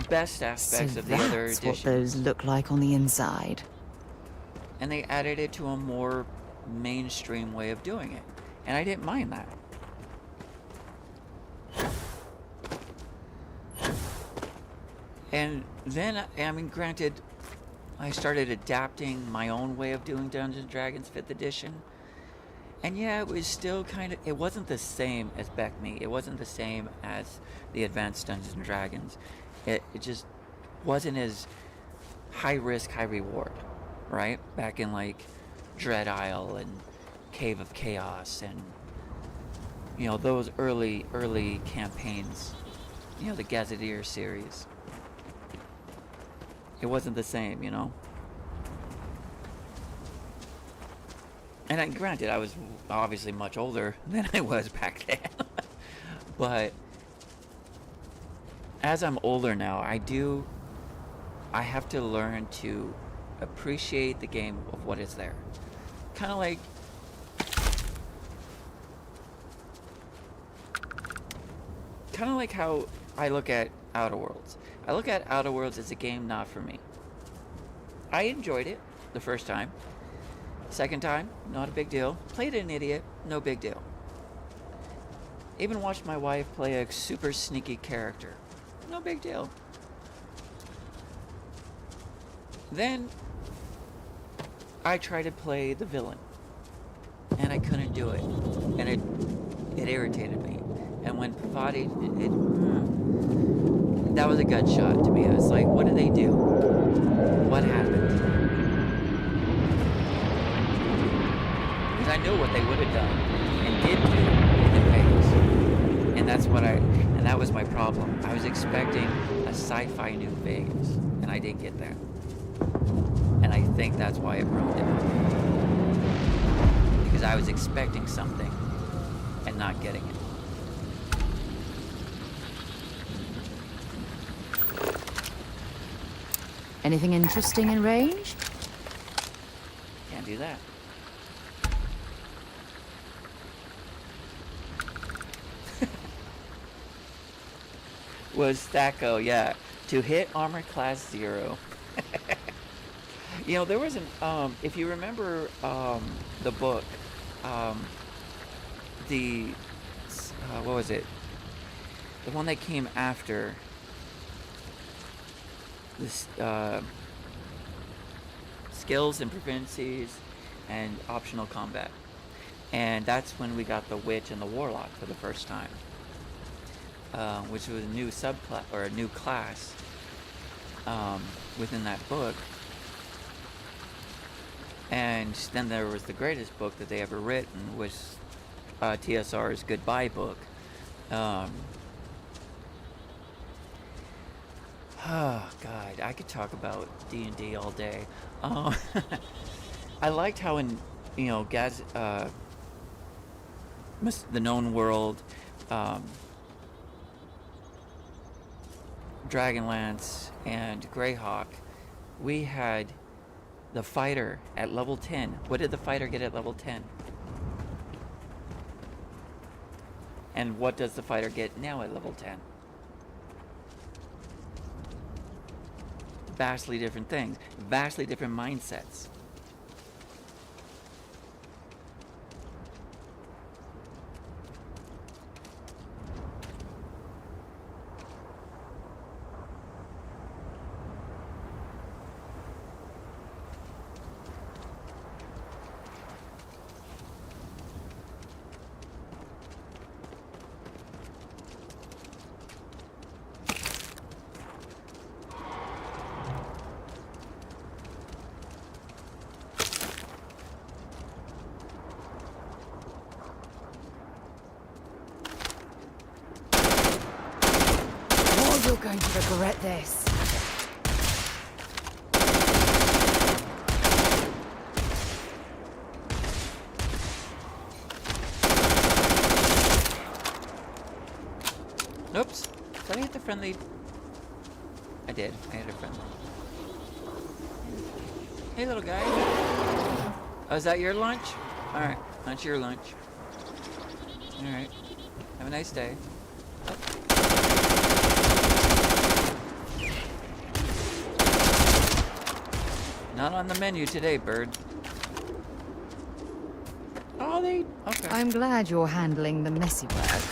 best aspects of the other editions. That's what those look like on the inside. And they added it to a more mainstream way of doing it. And I didn't mind that. And then, I mean, granted, I started adapting my own way of doing Dungeons & Dragons 5th edition. And yeah, it was still kind of, it wasn't the same as Beck Me. It wasn't the same as the Advanced Dungeons & Dragons. It just wasn't as high risk, high reward, right? Back in like Dread Isle and Cave of Chaos and, you know, those early campaigns, you know, the Gazetteer series. It wasn't the same, you know? And granted, I was obviously much older than I was back then. But as I'm older now, I have to learn to appreciate the game of what is there. Kind of like how I look at Outer Worlds. I look at Outer Worlds as a game not for me. I enjoyed it the first time. Second time, not a big deal. Played an idiot, no big deal. Even watched my wife play a super sneaky character. No big deal. Then I tried to play the villain, and I couldn't do it, and it irritated me. And when Pavati, that was a gut shot to me. I was like, what did they do? What happened? Because I knew what they would have done and did do in the phase, and that was my problem. I was expecting a sci-fi New Vegas, and I didn't get that. And I think that's why it ruined it. Because I was expecting something and not getting it. Anything interesting in range? Can't do that. Was Thaco, yeah. To hit armor class 0. You know, there was an, if you remember, the book, what was it? The one that came after this skills and proficiencies and optional combat. And that's when we got the witch and the warlock for the first time, which was a new subclass or a new class within that book. And then there was the greatest book that they ever written, which TSR's Goodbye book. Oh God, I could talk about D&D all day. I liked how in, you know, the known world, Dragonlance and Greyhawk, we had the fighter at level 10. What did the fighter get at level 10? And what does the fighter get now at level 10? Vastly different things, vastly different mindsets. You're going to regret this. Oops. Did I hit the friendly? I did. I hit a friendly. Hey, little guy. Oh, is that your lunch? Alright. That's your lunch. Alright. Have a nice day. Not on the menu today, bird. Oh, they... Okay. I'm glad you're handling the messy work.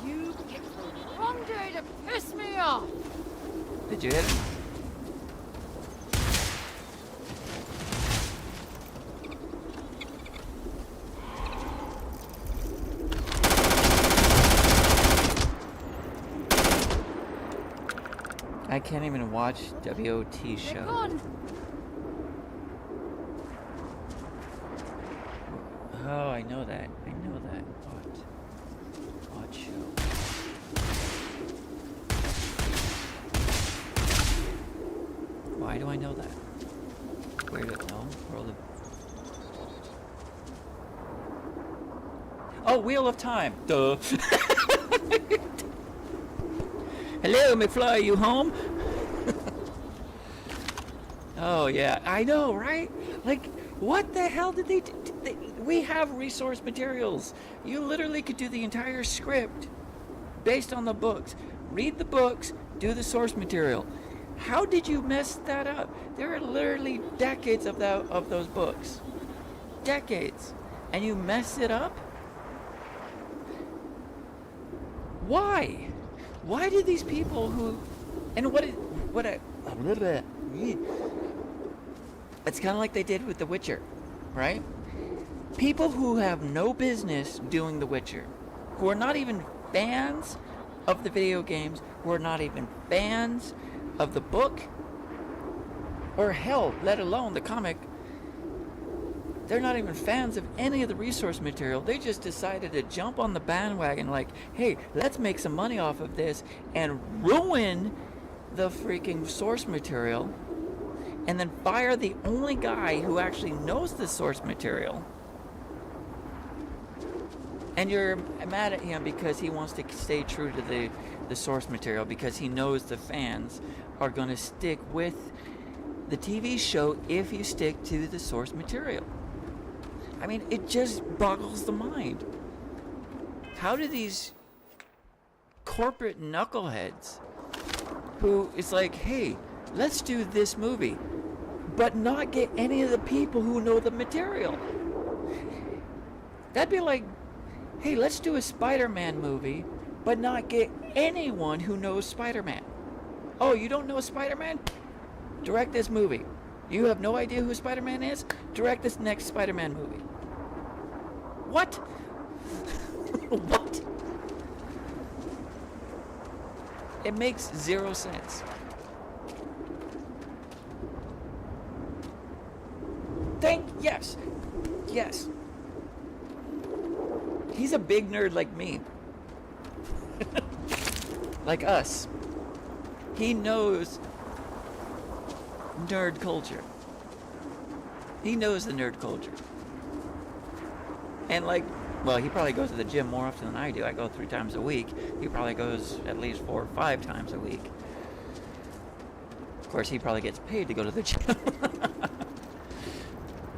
You picked the wrong day to piss me off. Did you hit him? I can't even watch WOT show. Oh, I know that. I know that. What show? Why do I know that? Where did it know? World of... Oh, Wheel of Time. Duh. Hello, McFly, you home? Oh, yeah. I know, right? Like, what the hell did they do? We have resource materials. You literally could do the entire script based on the books. Read the books, do the source material. How did you mess that up? There are literally decades of those books. Decades. And you mess it up? Why? Why do these people who... And it's kind of like they did with The Witcher, right? People who have no business doing The Witcher, who are not even fans of the video games, who are not even fans of the book, or hell, let alone the comic, they're not even fans of any of the resource material. They just decided to jump on the bandwagon like, hey, let's make some money off of this and ruin the freaking source material and then fire the only guy who actually knows the source material. And you're mad at him because he wants to stay true to the source material, because he knows the fans are going to stick with the TV show if you stick to the source material. I mean, it just boggles the mind. How do these corporate knuckleheads who it's like, hey, let's do this movie, but not get any of the people who know the material? That'd be like, hey, let's do a Spider-Man movie, but not get anyone who knows Spider-Man. Oh, you don't know Spider-Man? Direct this movie. You have no idea who Spider-Man is? Direct this next Spider-Man movie. What? What? It makes zero sense. Yes. Yes. He's a big nerd like me. Like us. He knows nerd culture. He knows the nerd culture. And like, well, he probably goes to the gym more often than I do. I go 3 times a week. He probably goes at least 4 or 5 times a week. Of course, he probably gets paid to go to the gym.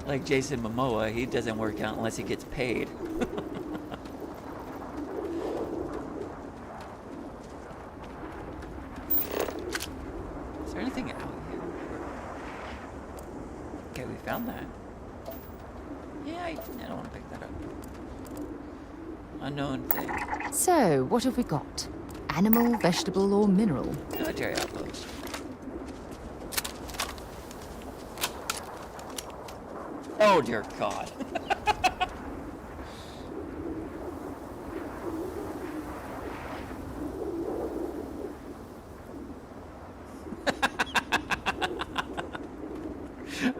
Like Jason Momoa, he doesn't work out unless he gets paid. Is there anything out here? Okay, we found that. Yeah, I don't want to pick that up. Unknown thing. So, what have we got? Animal, vegetable, or mineral? Military outpost. Oh dear God.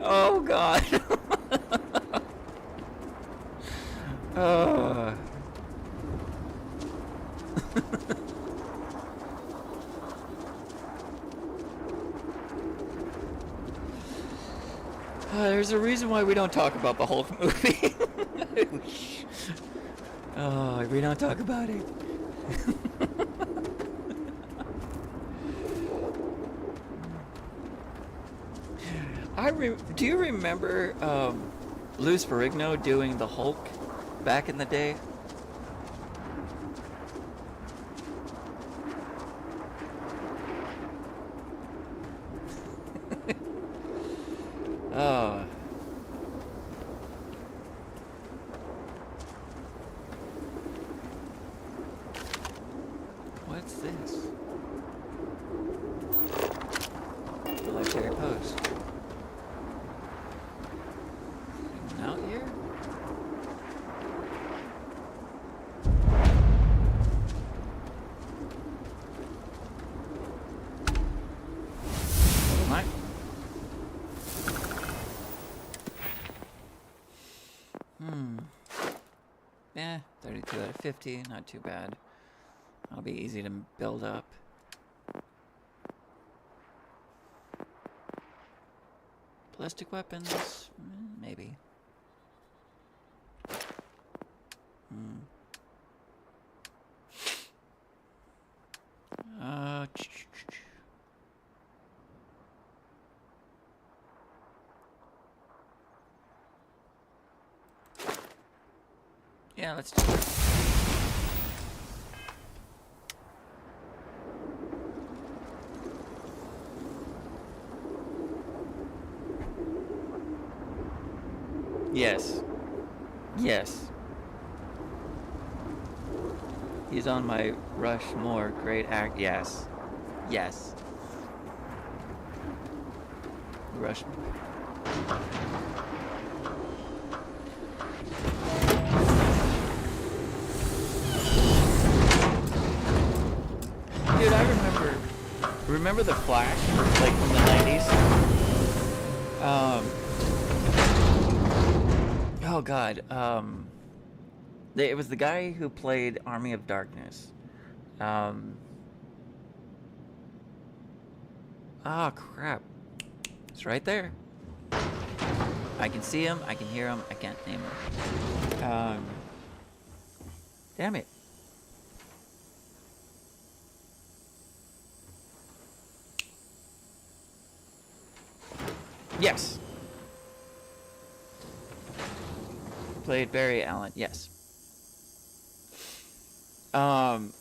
Oh God. Oh. There's a reason why we don't talk about the Hulk movie. Oh, we don't talk about it. Do you remember Luz Ferrigno doing the Hulk back in the day? Oh. What's this? Military post. Anyone out here? Never mind. Yeah, 32 out of 50, not too bad. That'll be easy to build up. Ballistic weapons? Maybe. Yeah, let's do it. Yes. Yes. He's on my Rushmore great act. Yes. Yes. Rushmore. Dude, I remember the Flash, like from the 90s? Oh God, it was the guy who played Army of Darkness. Oh crap. It's right there. I can see him, I can hear him, I can't name him. Damn it. Yes. Played Barry Allen, yes. And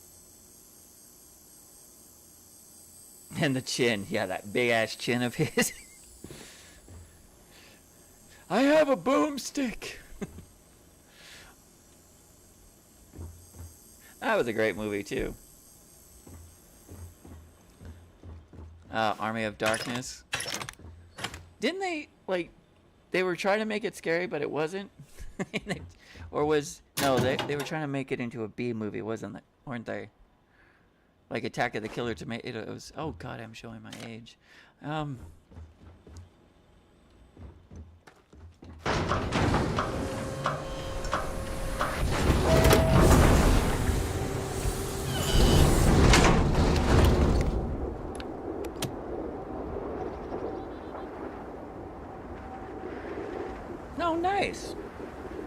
the chin, yeah, that big ass chin of his. I have a boomstick. That was a great movie too. Army of Darkness. Didn't they, like, they were trying to make it scary, but it wasn't? Or was, no, they were trying to make it into a B movie, wasn't it? Weren't they? Like Attack of the Killer Tomatoes. Oh god, I'm showing my age. No, nice.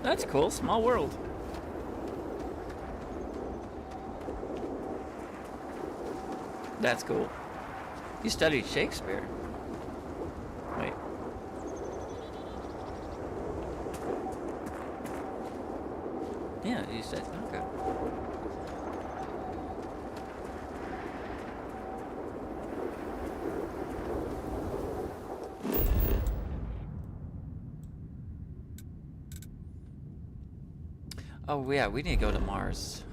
That's cool. Small world. That's cool. You studied Shakespeare. Wait. Yeah, you said, okay. Oh yeah, we need to go to Mars.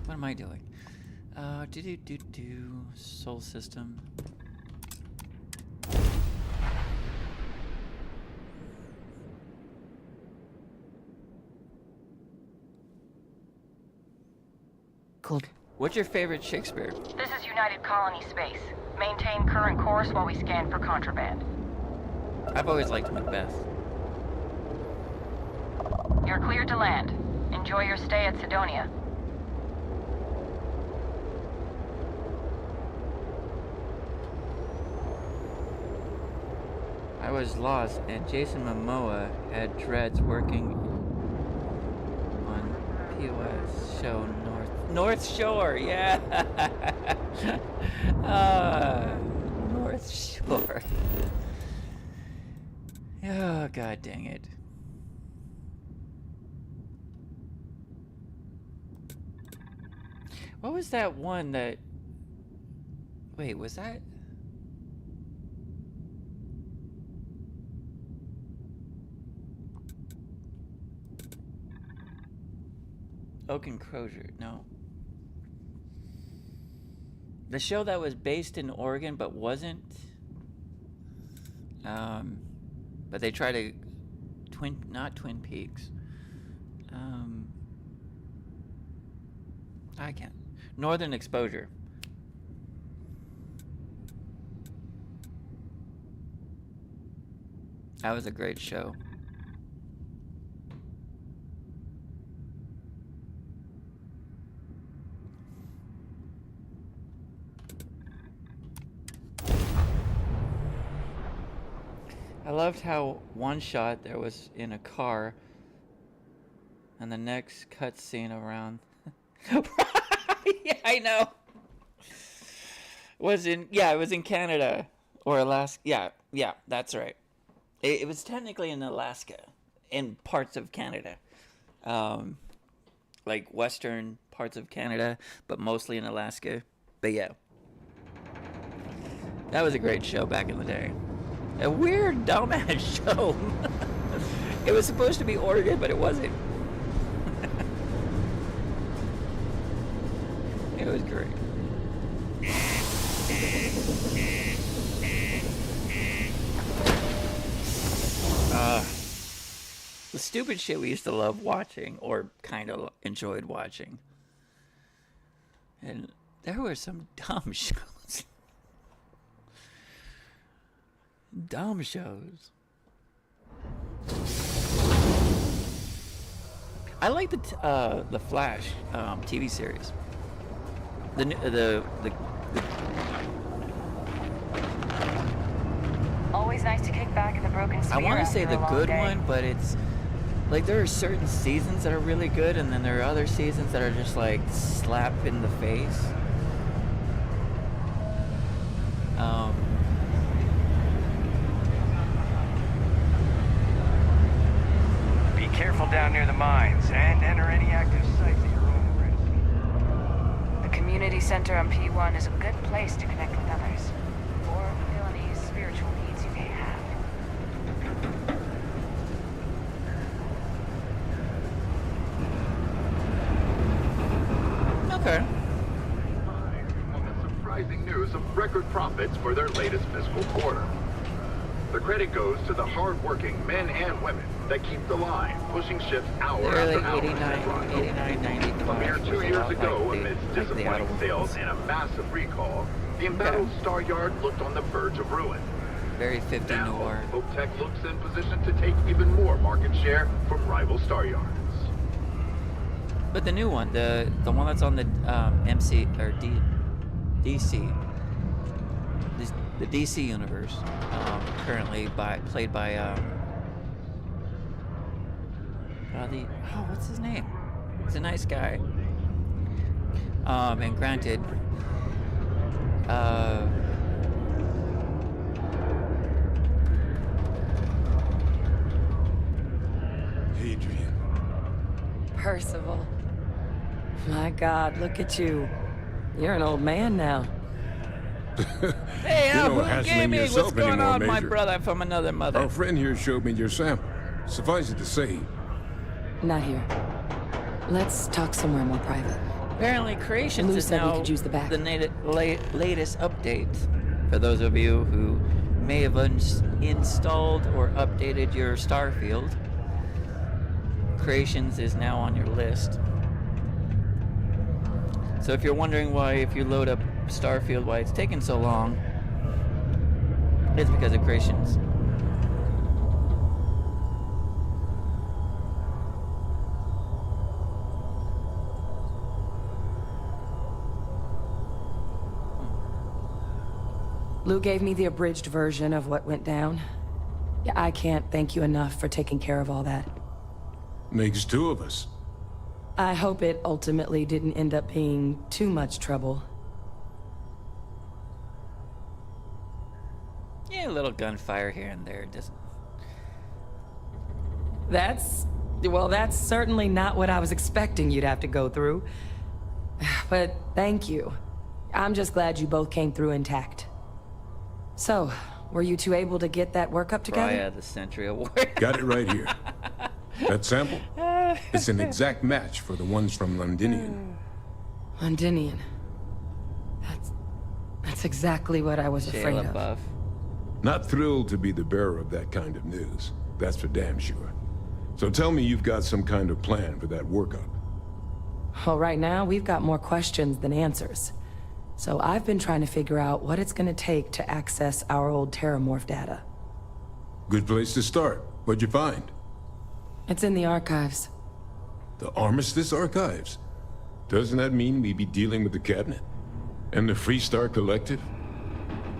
What am I doing? Soul system. Cool. What's your favorite Shakespeare? This is United Colony Space. Maintain current course while we scan for contraband. I've always liked Macbeth. You're cleared to land. Enjoy your stay at Sidonia. I was lost, and Jason Momoa had dreads working on POS show North Shore, yeah. North Shore. Oh, god dang it. What was that one that... Wait, was that... Oak and Crozier, no. The show that was based in Oregon but wasn't. But they tried to not Twin Peaks. I can't. Northern Exposure. That was a great show. I loved how one shot there was in a car and the next cutscene around. Yeah, I know. It was in Canada or Alaska. Yeah, that's right. It was technically in Alaska, in parts of Canada, like western parts of Canada, but mostly in Alaska. But yeah, that was a great show back in the day. A weird, dumbass show. It was supposed to be Oregon, but it wasn't. It was great. The stupid shit we used to love watching, or kind of enjoyed watching. And there were some dumb shows. Dumb shows. I like the Flash TV series. The Always nice to kick back in the broken sphere. I want to say after the a long good day. one, but it's like there are certain seasons that are really good, and then there are other seasons that are just like slap in the face. Be careful down near the mines and enter any active sites at your own risk. The community center on P1 is a good place to connect with others, or fill any spiritual needs you may have. Okay. On the surprising news some record profits for their latest fiscal quarter. The credit goes to the hard-working men and women that keep the line, pushing ships hour They're after like hour. 89, 95. A mere 2 years ago, amidst like the disappointing auto sales and a massive recall, the embattled Star Yard looked on the verge of ruin. Very 50 Now, noir. Hope Tech looks in position to take even more market share from rival Star Yards. But the new one, the one that's on the MC or DC, the DC universe, currently played by what's his name? He's a nice guy. And granted, Adrian. Percival. My God, look at you. You're an old man now. Hey, You don't who hassle gave him me yourself what's going anymore, on, my Major. brother from another mother? Our friend here showed me your sample. Suffice it to say, Not here. Let's talk somewhere more private. Apparently, Creations Lou is said we now could use the back. latest update. For those of you who may have installed or updated your Starfield, Creations is now on your list. So if you're wondering why, if you load up Starfield, why it's taking so long, it's because of Creations. Lou gave me the abridged version of what went down. Yeah, I can't thank you enough for taking care of all that. makes two of us. I hope it ultimately didn't end up being too much trouble. Yeah, a little gunfire here and there doesn't. That's certainly not what I was expecting you'd have to go through. But thank you. I'm just glad you both came through intact. So, were you two able to get that workup together? Raya, the Century Award. Got it right here. That sample? It's an exact match for the ones from Londinian. Londinian. That's exactly what I was afraid Shayla of. Buff. Not thrilled to be the bearer of that kind of news. That's for damn sure. So tell me you've got some kind of plan for that workup. Well, right now, we've got more questions than answers. So I've been trying to figure out what it's gonna take to access our old Terramorph data. Good place to start. What'd you find? It's in the archives. The Armistice Archives? Doesn't that mean we'd be dealing with the Cabinet? And the Freestar Collective?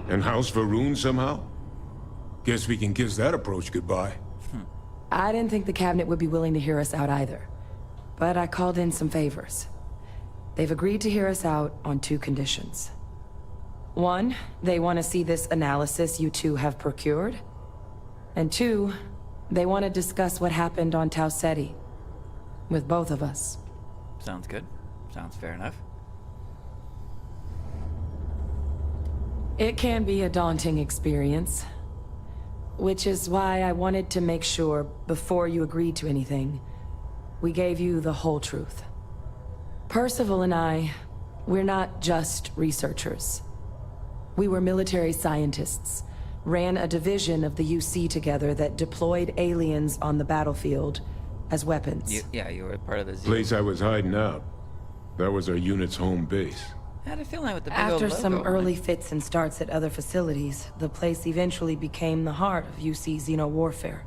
And House Varun somehow? Guess we can kiss that approach goodbye. I didn't think the cabinet would be willing to hear us out either. But I called in some favors. They've agreed to hear us out on 2 conditions. 1, they want to see this analysis you two have procured. And 2, they want to discuss what happened on Tau Ceti. With both of us. Sounds good. Sounds fair enough. It can be a daunting experience. Which is why I wanted to make sure, before you agreed to anything, we gave you the whole truth. Percival and I, we're not just researchers. We were military scientists, ran a division of the UC together that deployed aliens on the battlefield as weapons. You were part of the Z. Place I was hiding out. That was our unit's home base. I had a feeling with the big After old some logo on early it. fits and starts at other facilities, the place eventually became the heart of UC xeno-warfare.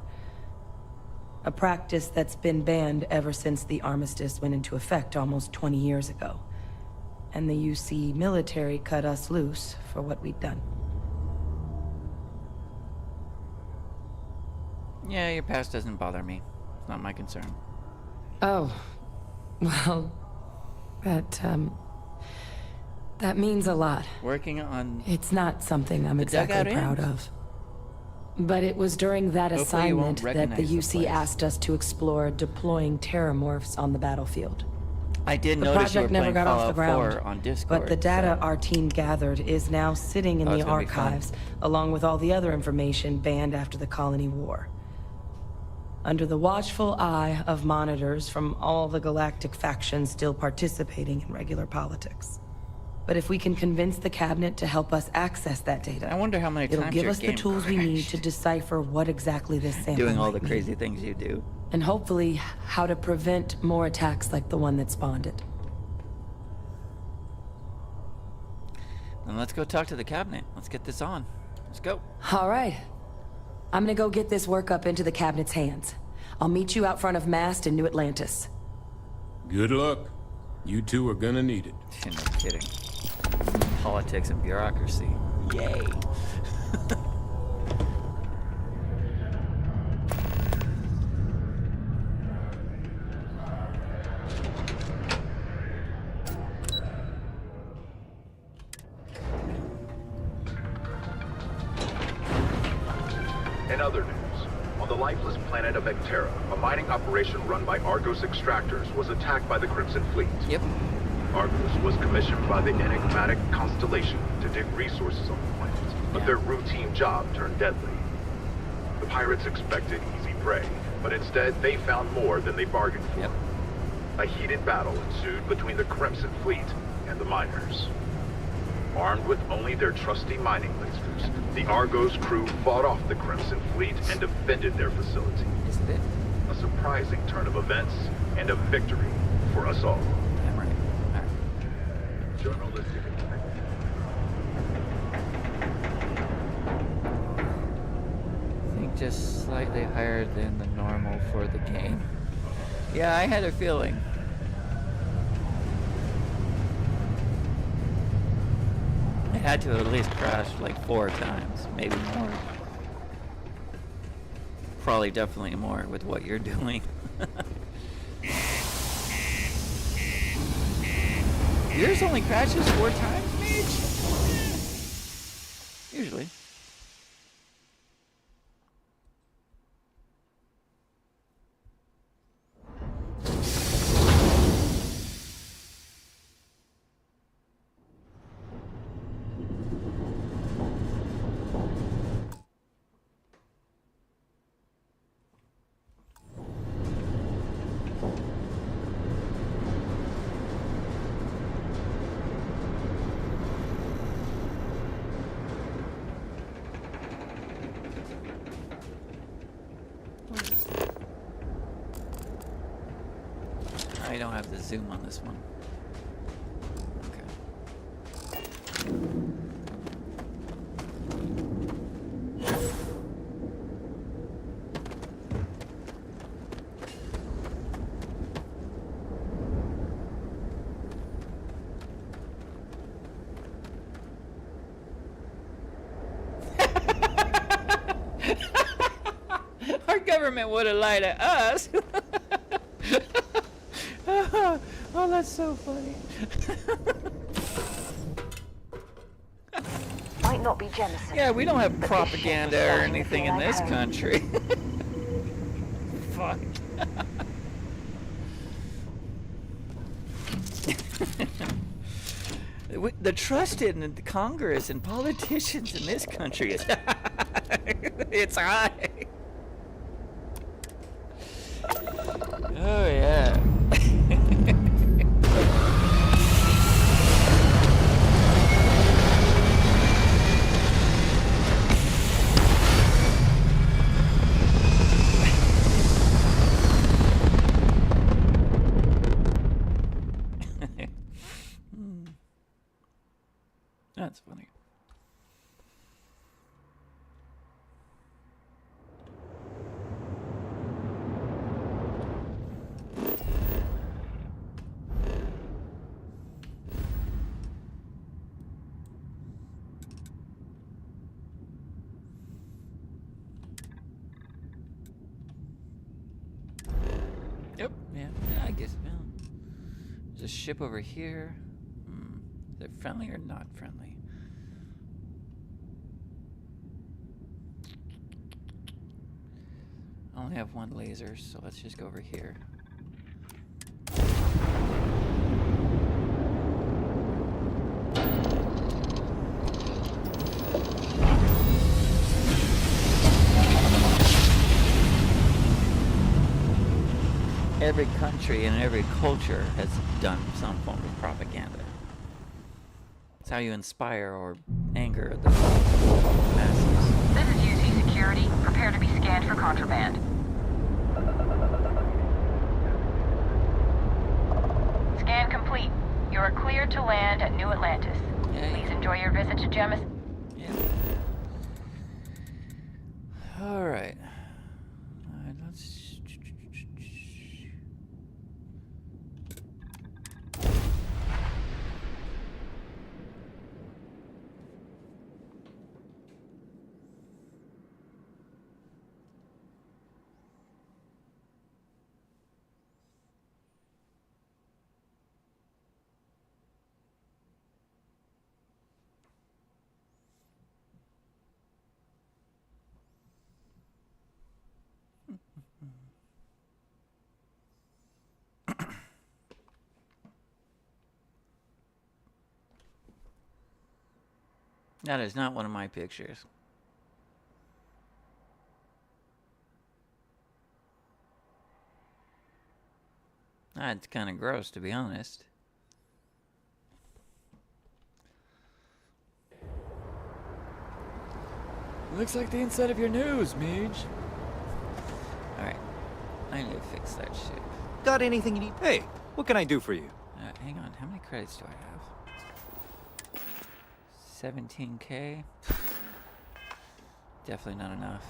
A practice that's been banned ever since the armistice went into effect almost 20 years ago. And the UC military cut us loose for what we'd done. Yeah, your past doesn't bother me. It's not my concern. Oh, well, that means a lot. Working on... It's not something I'm the exactly dugout proud ends. of. But it was during that Hopefully you won't assignment that the recognize the UC place. asked us to explore deploying Terramorphs on the battlefield. I did The notice you were project never playing got off Fallout the ground, 4 on Discord. but the data so- our team gathered is now sitting in Oh, the it's gonna be fun. archives, along with all the other information banned after the Colony War. Under the watchful eye of monitors from all the galactic factions still participating in regular politics. But if we can convince the cabinet to help us access that data, I wonder how many it'll times give your us the game tools we need to crashed. decipher what exactly this sample Doing all the might mean. crazy things you do. And hopefully, how to prevent more attacks like the one that spawned it. Then let's go talk to the cabinet. Let's get this on. Let's go. All right. I'm gonna go get this work up into the cabinet's hands. I'll meet you out front of Mast in New Atlantis. Good luck. You two are gonna need it. No kidding. Politics and bureaucracy. Yay. In other news, on the lifeless planet of Vectera, a mining operation run by Argos extractors was attacked by the Crimson Fleet. Yep. Argos was commissioned by the enigmatic Constellation to dig resources on the planet, but their routine job turned deadly. The pirates expected easy prey, but instead they found more than they bargained for. Yep. A heated battle ensued between the Crimson Fleet and the miners. Armed with only their trusty mining lasers, the Argos crew fought off the Crimson Fleet and defended their facility. Isn't it? A surprising turn of events and a victory for us all. I'm right. All right. Journalistic. I think just slightly higher than the normal for the game. Yeah, I had a feeling. It had to at least crash like 4 times, maybe more. Probably definitely more with what you're doing. Yours only crashes 4 times, Mage? Usually. I don't have the zoom on this one. Our government would have lied to us. Oh, that's so funny. Might not be Jemison. Yeah, we don't have but propaganda this ship or is starting to anything feel in like this home. country. Fuck. The trust in the Congress and politicians in this country is it's high. Oh yeah. That's funny. Yep. Yeah. I guess. Well, there's a ship over here. Is it friendly or not friendly? I only have 1 laser, so let's just go over here. Every country and every culture has done some form of propaganda. It's how you inspire or anger the masses. This is UC Security. Prepare to be scanned for contraband. Scan complete. You are cleared to land at New Atlantis. Please enjoy your visit to Gemis. Yeah. All right. Let's. That is not one of my pictures. That's kind of gross, to be honest. Looks like the inside of your nose, Mage. Alright. I need to fix that shit. Got anything you need? Hey, what can I do for you? Hang on. How many credits do I have? 17K. Definitely not enough.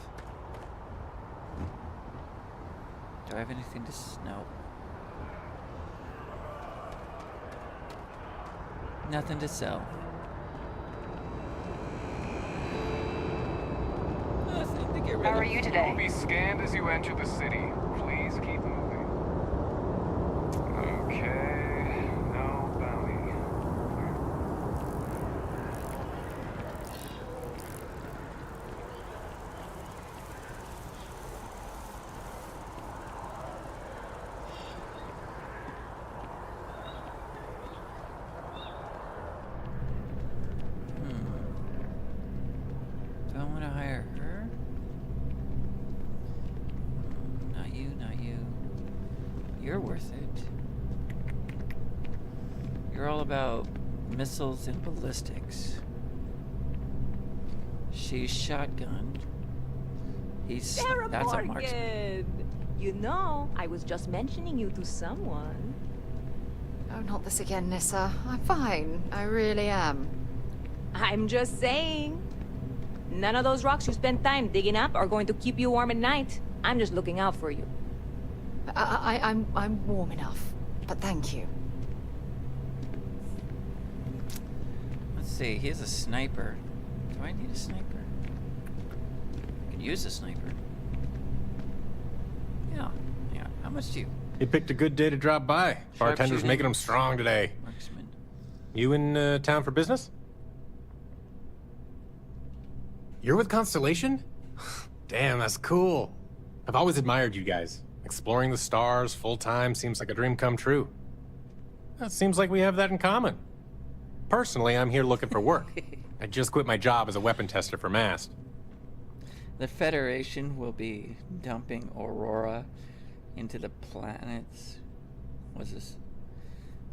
Do I have anything to no? Nothing to sell. Nothing to get rid of. How are you today? You'll be scanned as you enter the city. Please keep moving. Okay. No bounty. Do I want to hire her? Not you, not you. You're worth it. You're all about missiles and ballistics. She's shotgunned. That's a marksman. You know, I was just mentioning you to someone. Oh, not this again, Nissa. I'm fine. I really am. I'm just saying. None of those rocks you spend time digging up are going to keep you warm at night. I'm just looking out for you. I'm warm enough, but thank you. Let's see. He's a sniper. Do I need a sniper? I could use a sniper. Yeah. Yeah. How much do you? He picked a good day to drop by. Bartender's making him strong today. Marksman. You in town for business? You're with Constellation? Damn, that's cool. I've always admired you guys. Exploring the stars full-time seems like a dream come true. That seems like we have that in common. Personally, I'm here looking for work. I just quit my job as a weapon tester for Mast. The Federation will be dumping Aurora into the planets. What's this?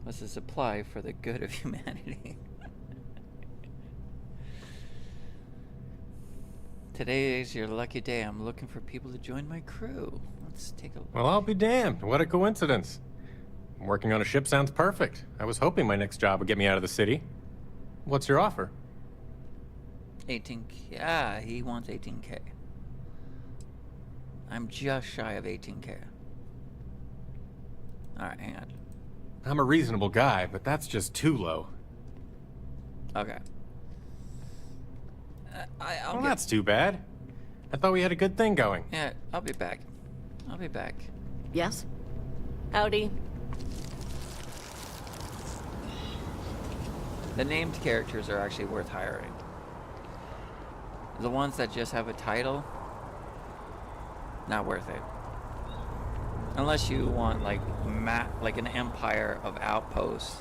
What's the supply for the good of humanity? Today is your lucky day. I'm looking for people to join my crew. Let's take a look. Well, I'll be damned. What a coincidence. Working on a ship sounds perfect. I was hoping my next job would get me out of the city. What's your offer? 18K. Yeah, he wants 18K. I'm just shy of 18K. Alright, hang on. I'm a reasonable guy, but that's just too low. Okay. Well, that's too bad. I thought we had a good thing going. Yeah, I'll be back. I'll be back. Yes? Howdy. The named characters are actually worth hiring. The ones that just have a title, not worth it. Unless you want like an empire of outposts,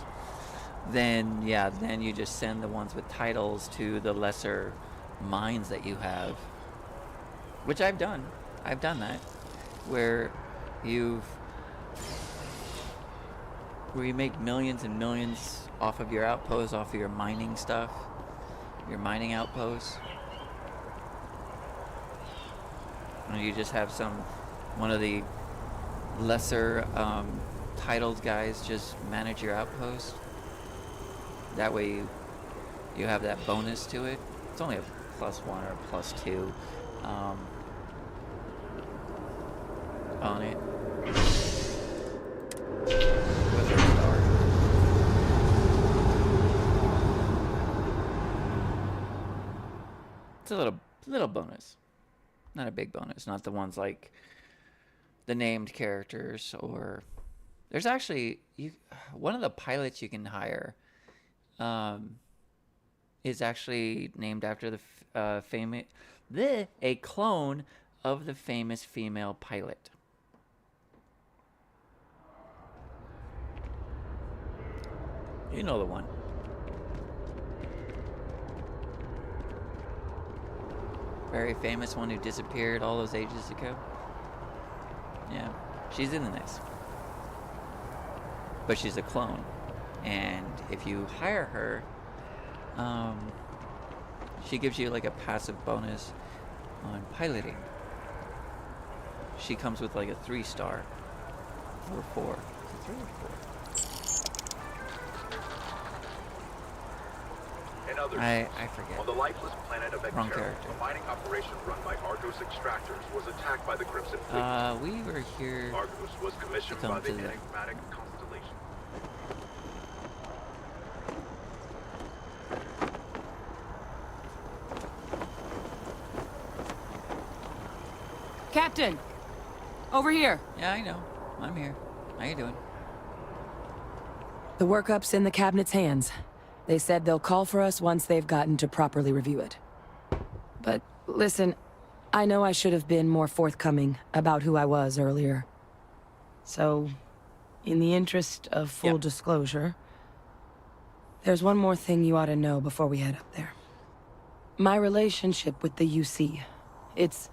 then yeah, then you just send the ones with titles to the lesser mines that you have. Which I've done. I've done that. Where you've where you make millions and millions off of your outposts, off of your mining stuff, your mining outposts. And you just have one of the lesser titled guys just manage your outpost. That way you have that bonus to it. It's only a +1 or a +2 on it. It's a little bonus. Not a big bonus. Not the ones like the named characters, or there's actually one of the pilots you can hire is actually named after the famous a clone of the famous female pilot. You know the one. Very famous one who disappeared all those ages ago. Yeah, she's in this. But she's a clone. And if you hire her, she gives you like a passive bonus on piloting. She comes with like a 3-star or 4. Is it 3 or 4? I forget. On the lifeless planet of Wrong Vectera, character. a mining operation run by Argos extractors was attacked by the Crimson Fleet. We were here. Argos was commissioned by the enigmatic constellation. Captain! Over here! Yeah, I know. I'm here. How you doing? The workup's in the cabinet's hands. They said they'll call for us once they've gotten to properly review it. But listen, I know I should have been more forthcoming about who I was earlier. So, in the interest of full disclosure, there's one more thing you ought to know before we head up there. My relationship with the UC. It's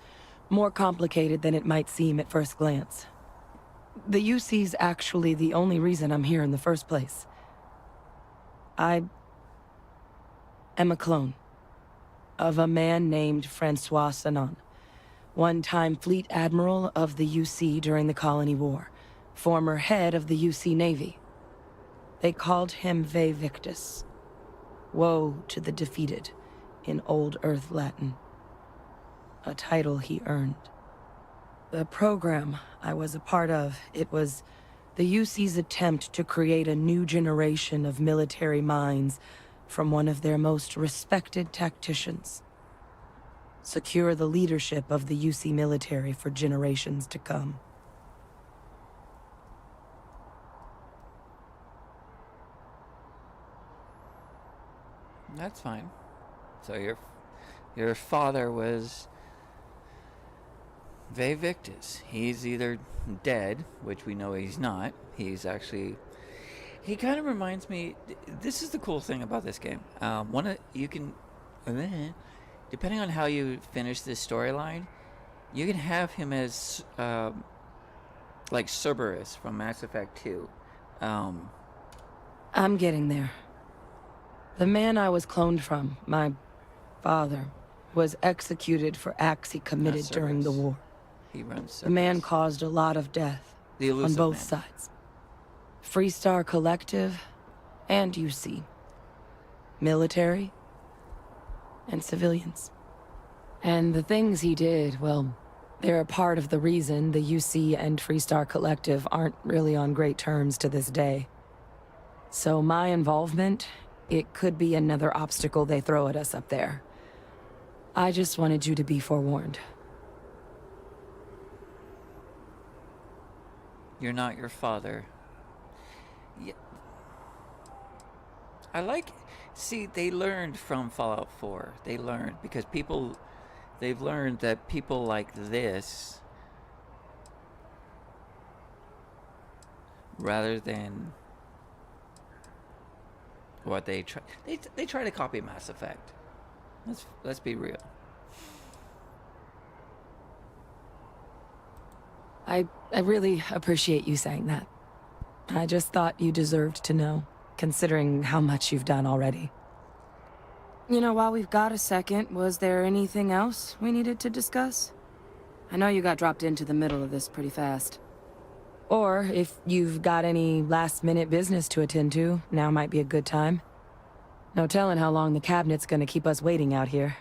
more complicated than it might seem at first glance. The UC's actually the only reason I'm here in the first place. I am a clone of a man named Francois Sanon, one-time fleet admiral of the UC during the Colony War, former head of the UC Navy. They called him Ve Victus, woe to the defeated, in Old Earth Latin, a title he earned. The program I was a part of, it was the UC's attempt to create a new generation of military minds from one of their most respected tacticians. Secure the leadership of the UC military for generations to come. That's fine. So your father was Ve Victus. He's either dead, which we know he's not. He's actually... He kind of reminds me... This is the cool thing about this game. You can... Depending on how you finish this storyline, you can have him as... like Cerberus from Mass Effect 2. I'm getting there. The man I was cloned from, my father, was executed for acts he committed during the war. He runs The man caused a lot of death on both sides. Freestar Collective and UC. Military and civilians. And the things he did, well, they're a part of the reason the UC and Freestar Collective aren't really on great terms to this day. So my involvement, it could be another obstacle they throw at us up there. I just wanted you to be forewarned. You're not your father. Yeah. See, they learned from Fallout 4. They learned because they've learned that people like this, rather than what they try to copy Mass Effect. Let's be real. I really appreciate you saying that. I just thought you deserved to know, considering how much you've done already. You know, while we've got a second, was there anything else we needed to discuss? I know you got dropped into the middle of this pretty fast. Or, if you've got any last-minute business to attend to, now might be a good time. No telling how long the cabinet's gonna keep us waiting out here.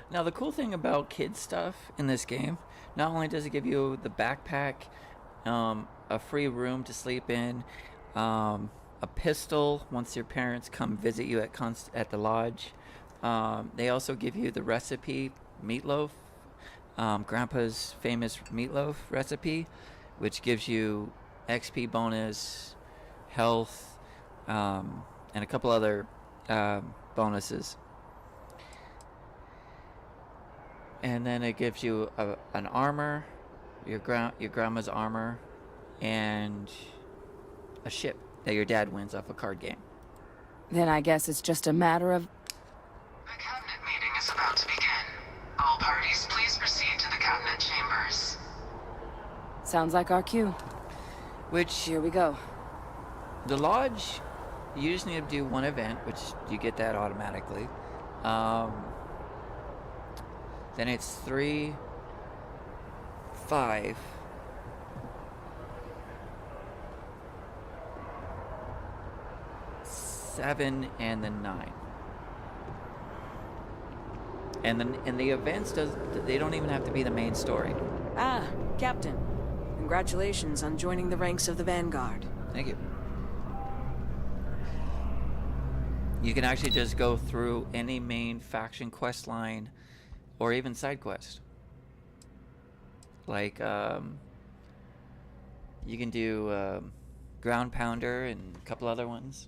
Now, the cool thing about kid stuff in this game, not only does it give you the backpack, a free room to sleep in, a pistol once your parents come visit you at the lodge. They also give you the recipe, meatloaf, Grandpa's famous meatloaf recipe, which gives you XP bonus, health, and a couple other bonuses. And then it gives you an armor, your grandma's armor, and a ship that your dad wins off a card game. Then I guess it's just a matter of... The cabinet meeting is about to begin. All parties, please proceed to the cabinet chambers. Sounds like our cue. Which... Here we go. The lodge, you just need to do one event, which you get that automatically. Then it's 3, 5... 7 and then 9. And the events they don't even have to be the main story. Ah, Captain. Congratulations on joining the ranks of the Vanguard. Thank you. You can actually just go through any main faction quest line or even side quest. Like you can do Ground Pounder and a couple other ones.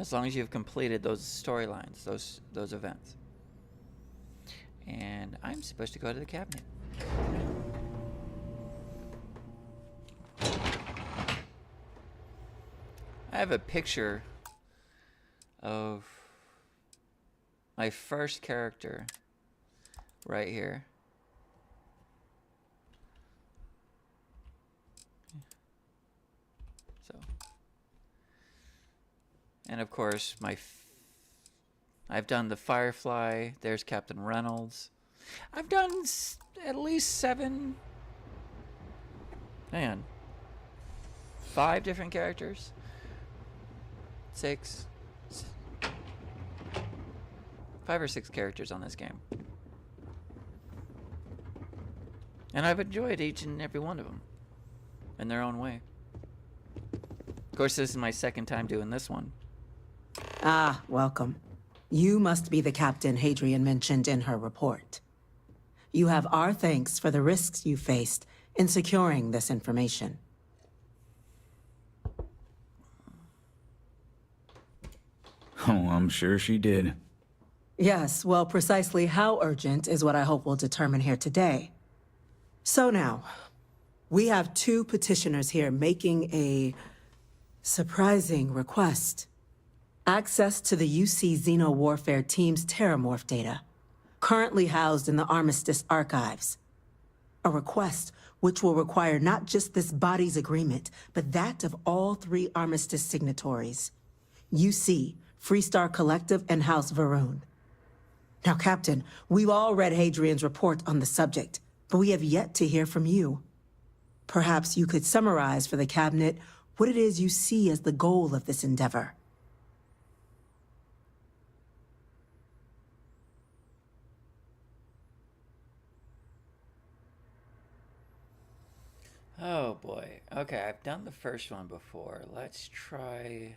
As long as you've completed those storylines, those events. And I'm supposed to go to the cabinet. I have a picture of my first character right here. So. And of course, I've done the Firefly. There's Captain Reynolds. I've done at least 7. Hang on. 5 different characters. 6. 5 or 6 characters on this game. And I've enjoyed each and every one of them in their own way. Of course, this is my second time doing this one. Ah, welcome. You must be the captain Hadrian mentioned in her report. You have our thanks for the risks you faced in securing this information. Oh, I'm sure she did. Yes, well, precisely how urgent is what I hope we'll determine here today. So now, we have 2 petitioners here making a surprising request. Access to the UC Xeno Warfare Team's Terramorph data, currently housed in the Armistice archives. A request which will require not just this body's agreement, but that of all 3 Armistice signatories. UC, Freestar Collective, and House Varun. Now, Captain, we've all read Hadrian's report on the subject, but we have yet to hear from you. Perhaps you could summarize for the Cabinet what it is you see as the goal of this endeavor. Oh boy. Okay, I've done the first one before. Let's try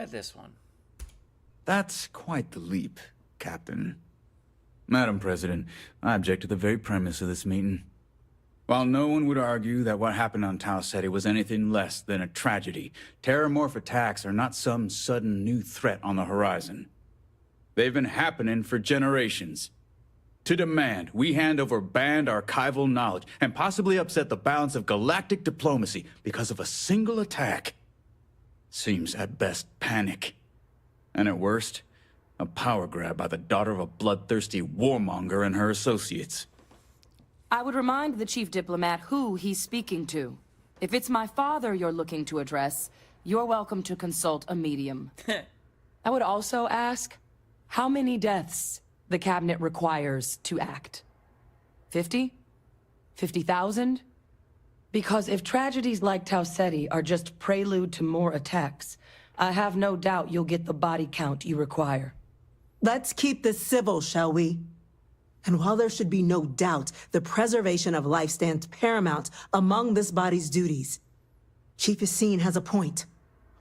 this one. That's quite the leap, Captain. Madam President, I object to the very premise of this meeting. While no one would argue that what happened on Tau Ceti was anything less than a tragedy, terramorph attacks are not some sudden new threat on the horizon. They've been happening for generations. To demand we hand over banned archival knowledge and possibly upset the balance of galactic diplomacy because of a single attack seems at best panic. And at worst, a power grab by the daughter of a bloodthirsty warmonger and her associates. I would remind the chief diplomat who he's speaking to. If it's my father you're looking to address, you're welcome to consult a medium. I would also ask, how many deaths the cabinet requires to act? 50? 50,000? Because if tragedies like Tau Ceti are just prelude to more attacks, I have no doubt you'll get the body count you require. Let's keep this civil, shall we? And while there should be no doubt the preservation of life stands paramount among this body's duties, Chief Yassine has a point.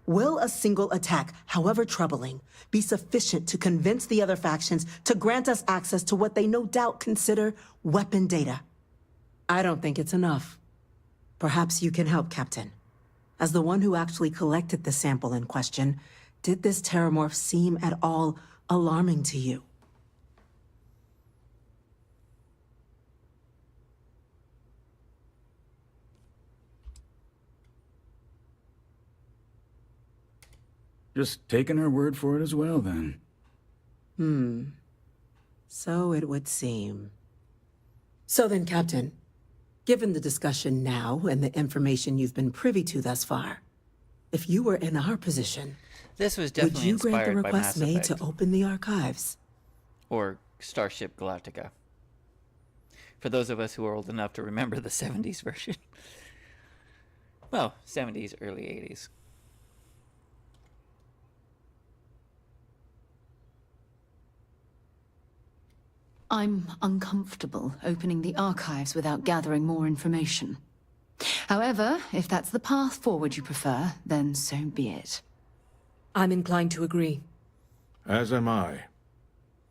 Will a single attack, however troubling, be sufficient to convince the other factions to grant us access to what they no doubt consider weapon data? I don't think it's enough. Perhaps you can help, Captain. As the one who actually collected the sample in question, did this terramorph seem at all alarming to you? Just taking her word for it as well, then. So it would seem. So then, Captain, given the discussion now and the information you've been privy to thus far, if you were in our position, This was would definitely you grant the inspired by request Mass made Effect to open the archives? or Starship Galactica. For those of us who are old enough to remember the 70s version. Well, 70s, early 80s. I'm uncomfortable opening the archives without gathering more information. However, if that's the path forward you prefer, then so be it. I'm inclined to agree. As am I.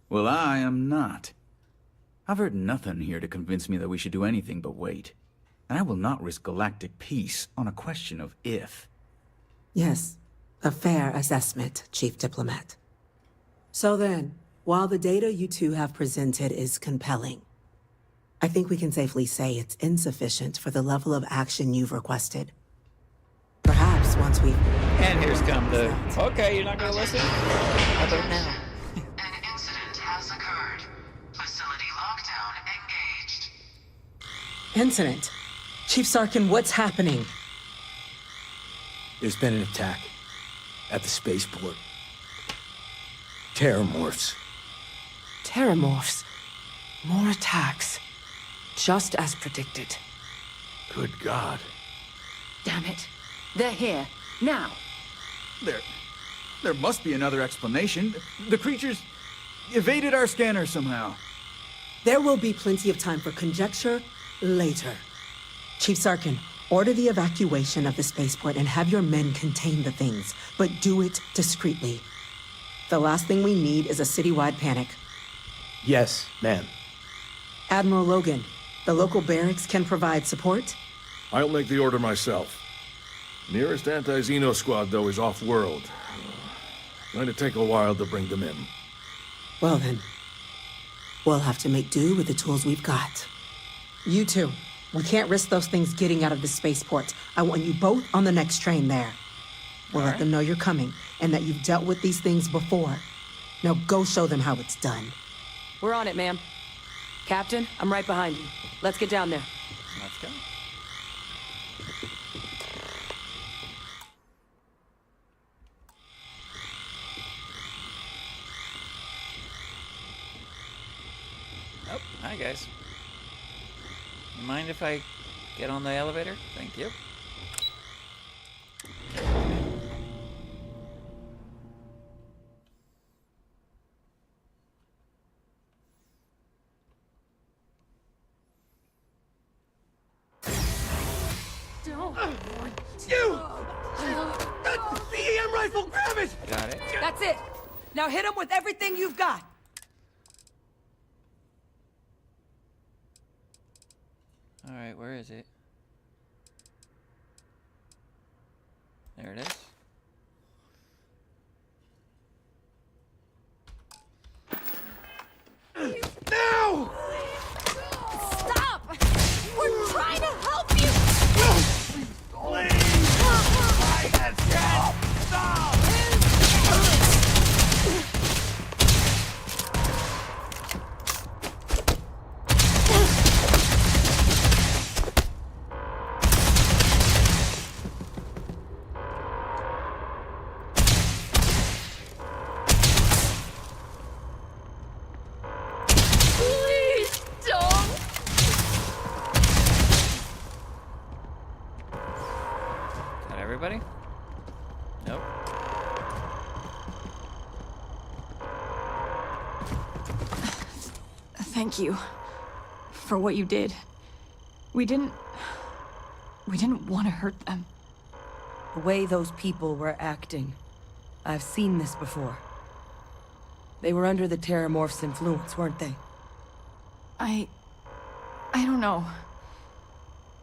Well, I am not. I've heard nothing here to convince me that we should do anything but wait. And I will not risk galactic peace on a question of if. Yes, a fair assessment, Chief Diplomat. So then, while the data you two have presented is compelling, I think we can safely say it's insufficient for the level of action you've requested. Perhaps once we've... And here's come the... Okay, you're not going to listen? How about now? An incident has occurred. Facility lockdown engaged. Incident? Chief Sarkin, what's happening? There's been an attack at the spaceport. Terramorphs. Terramorphs. More attacks. Just as predicted. Good God. Damn it. They're here. Now. There must be another explanation. The creatures evaded our scanner somehow. There will be plenty of time for conjecture later. Chief Sarkin, order the evacuation of the spaceport and have your men contain the things, but do it discreetly. The last thing we need is a citywide panic. Yes, ma'am. Admiral Logan, the local barracks can provide support? I'll make the order myself. Nearest anti-Xeno squad, though, is off-world. Going to take a while to bring them in. Well then, we'll have to make do with the tools we've got. You two, we can't risk those things getting out of the spaceport. I want you both on the next train there. We'll let them know you're coming and that you've dealt with these things before. Now go show them how it's done. We're on it, ma'am. Captain, I'm right behind you. Let's get down there. Let's go. Oh, hi guys. You mind if I get on the elevator? Thank you. You! The EM rifle, grab it! Got it. That's it. Now hit him with everything you've got. Alright, where is it? There it is. No! Stop! We're trying to help you! Thank you for what you did. We didn't want to hurt them. The way those people were acting, I've seen this before. They were under the Terramorph's influence, weren't they? I don't know.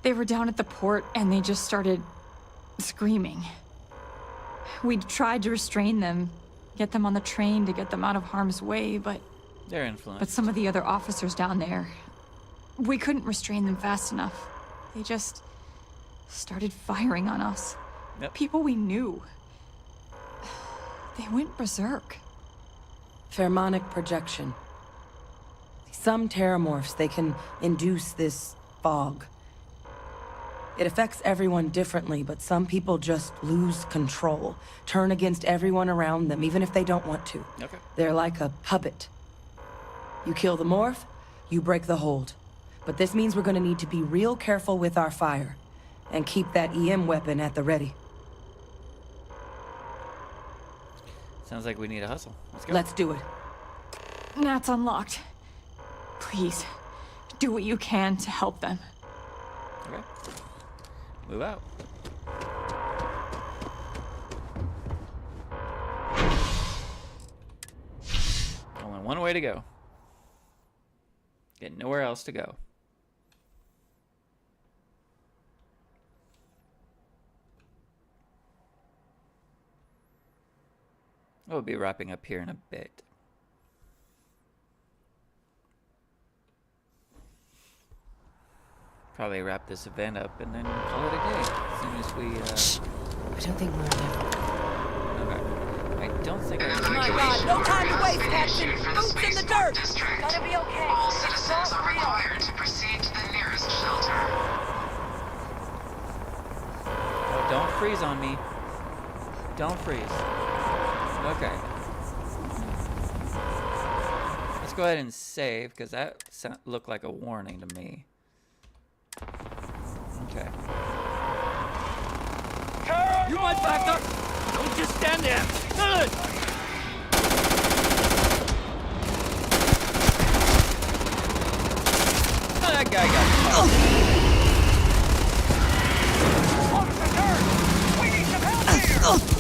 They were down at the port and they just started screaming. We tried to restrain them, get them on the train to get them out of harm's way, but they're influenced. But some of the other officers down there, we couldn't restrain them fast enough. They just started firing on us. Yep. People we knew. They went berserk. Pheromonic projection. Some Terramorphs, they can induce this fog. It affects everyone differently, but some people just lose control, turn against everyone around them, even if they don't want to. Okay. They're like a puppet. You kill the morph, you break the hold. But this means we're gonna need to be real careful with our fire, and keep that EM weapon at the ready. Sounds like we need a hustle. Let's go. Let's do it. Nat's unlocked. Please, do what you can to help them. Okay. Move out. Only one way to go. Get nowhere else to go. We'll be wrapping up here in a bit. Probably wrap this event up and then call it a day. As soon as we, I don't think we're there. Okay. I don't think I... Oh my God, no time to waste, Captain! Boots in the dirt! Gonna be okay. All citizens are required to proceed to the nearest shelter. Oh, don't freeze on me. Don't freeze. Okay. Let's go ahead and save, because that looked like a warning to me. Okay. You might back up! Don't just stand there! Good! Oh, that guy got caught.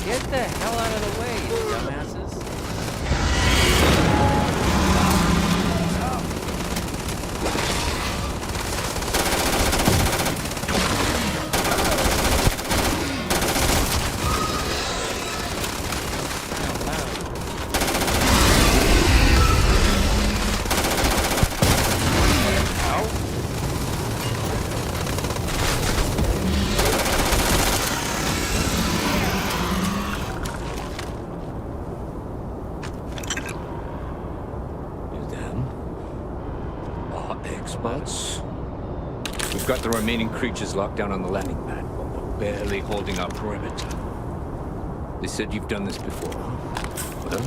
Get the hell out of the way, you dumbasses. We've got the remaining creatures locked down on the landing pad, but we're barely holding our perimeter. They said you've done this before. Well,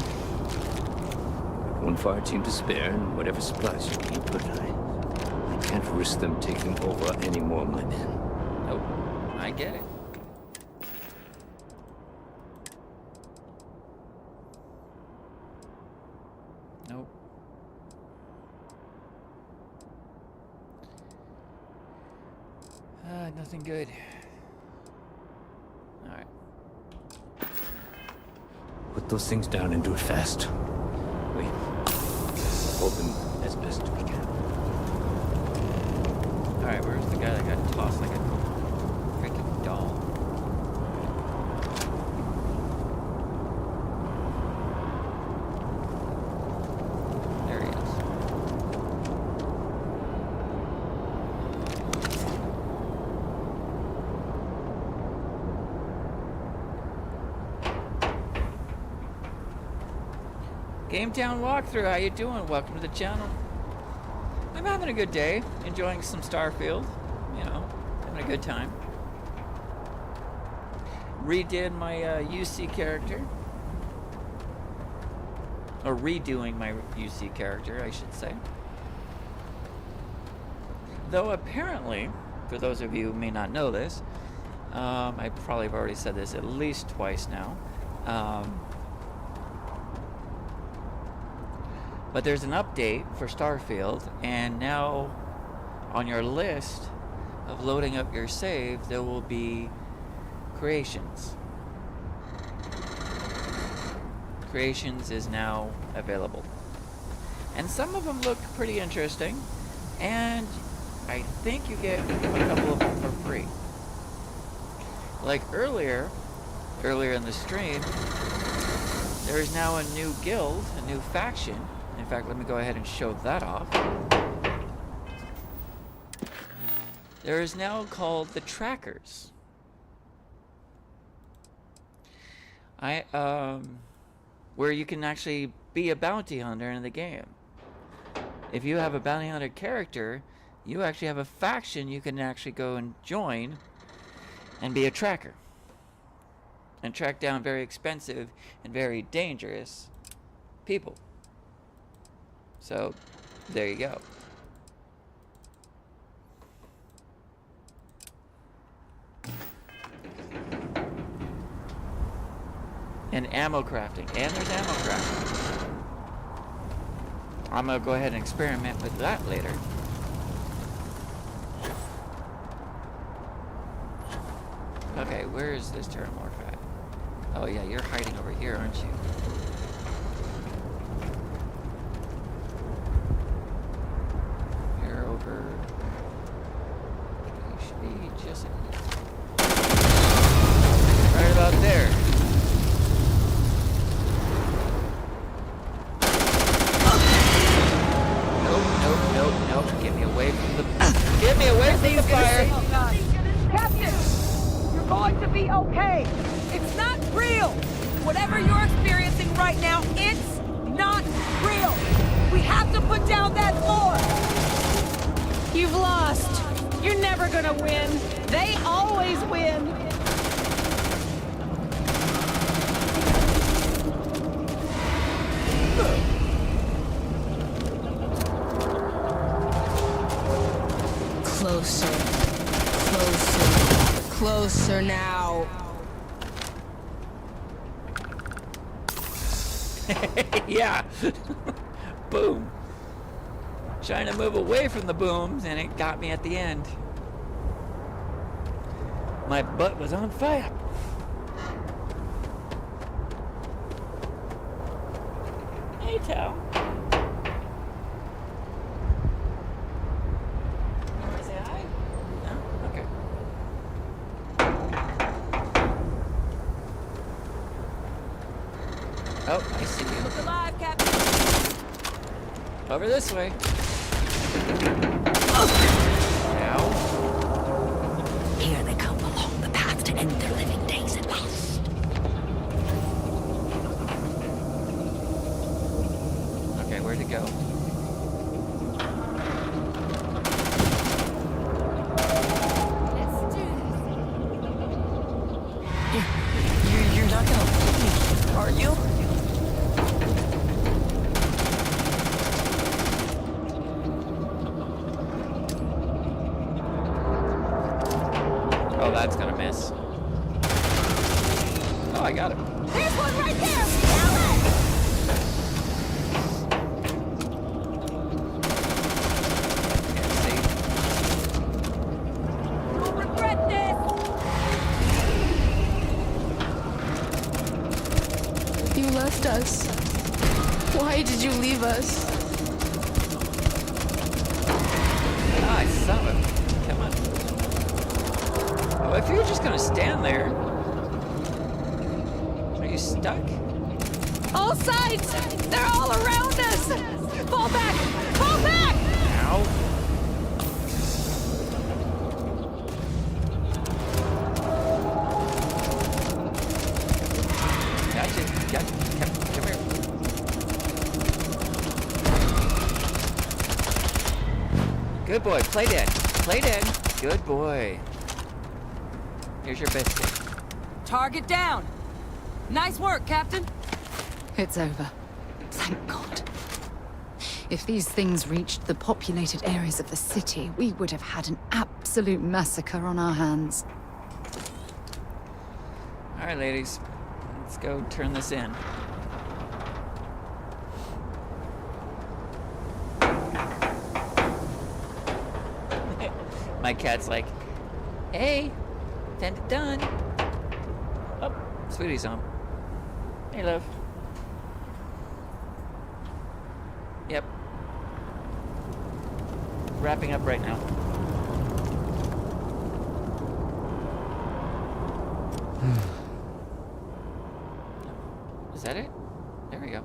one fire team to spare, and whatever supplies you need, but I can't risk them taking over any more of my men. Nope, I get it. Nope. Nothing good. Alright. Put those things down and do it fast. Wait. Hold them as best we can. Alright, where's the guy that got tossed like a freaking doll? There he is. Game Town walkthrough, how you doing? Welcome to the channel. I'm having a good day, enjoying some Starfield, you know, having a good time. Redid my UC character. Or redoing my UC character, I should say. Though apparently, for those of you who may not know this, I probably have already said this at least twice now, But there's an update for Starfield, and now on your list of loading up your save, there will be creations. Creations is now available. And some of them look pretty interesting, and I think you get a couple of them for free. Like earlier in the stream, there is now a new guild, a new faction. In fact, let me go ahead and show that off. There is now called the Trackers. Where you can actually be a bounty hunter in the game. If you have a bounty hunter character, you actually have a faction you can actually go and join and be a tracker. And track down very expensive and very dangerous people. So, there you go. And ammo crafting. And there's ammo crafting. I'm gonna go ahead and experiment with that later. Okay, where is this Terramorph at? Oh yeah, you're hiding over here, aren't you? You're over... You should be just... right about there. Nope. Get me away from the... Get me away from the fire! Captain! You're going to be okay! It's not real! Whatever you're experiencing right now, it's not real! We have to put down that floor! You've lost! You're never gonna win! They always win! Closer now. Yeah. Boom. Trying to move away from the booms, and it got me at the end. My butt was on fire. Hey, Tal. Say hi? No? Okay. Oh, I see you. Look alive, Captain. Over this way. Now. Here they come along the path to end their living days at last. Okay, where'd it go? Let's do this. You're not gonna leave me, are you? Oh, that's gonna miss. Oh, I got him. There's one right there! Can't see. You'll regret this! You left us. Why did you leave us? Ah, son of a... Come on. Oh, if you're just gonna stand there... Are you stuck? All sides! They're all around us! Fall back! Fall back! Ow. Gotcha. Come here. Good boy. Play dead. Play dead. Good boy. Here's your biscuit. Target down! Nice work, Captain! It's over. Thank God. If these things reached the populated areas of the city, we would have had an absolute massacre on our hands. Alright, ladies. Let's go turn this in. My cat's like, hey, attendant done. Oh, Sweetie's home. Hey, love. Yep. Wrapping up right now. Is that it? There we go.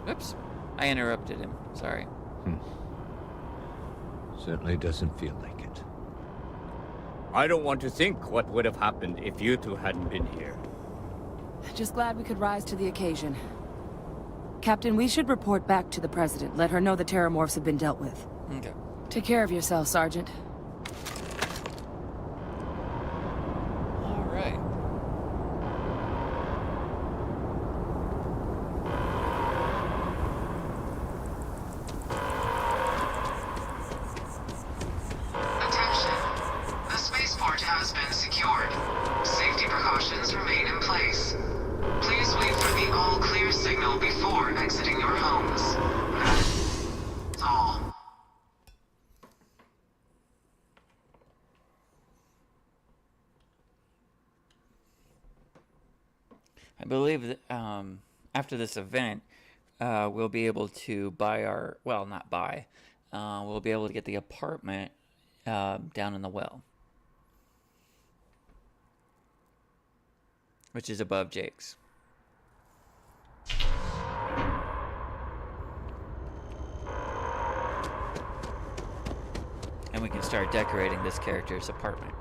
Whoops. I interrupted him. Sorry. Certainly doesn't feel like it. I don't want to think what would have happened if you two hadn't been here. Just glad we could rise to the occasion. Captain, we should report back to the President. Let her know the Terramorphs have been dealt with. Okay. Take care of yourself, Sergeant. All right. Attention. The spaceport has been secured. Safety precautions remain in place. Please wait for the all-clear signal before exiting your homes. That's all. I believe that after this event, we'll be able to buy our, well, not buy, we'll be able to get the apartment down in the well, which is above Jake's. And we can start decorating this character's apartment.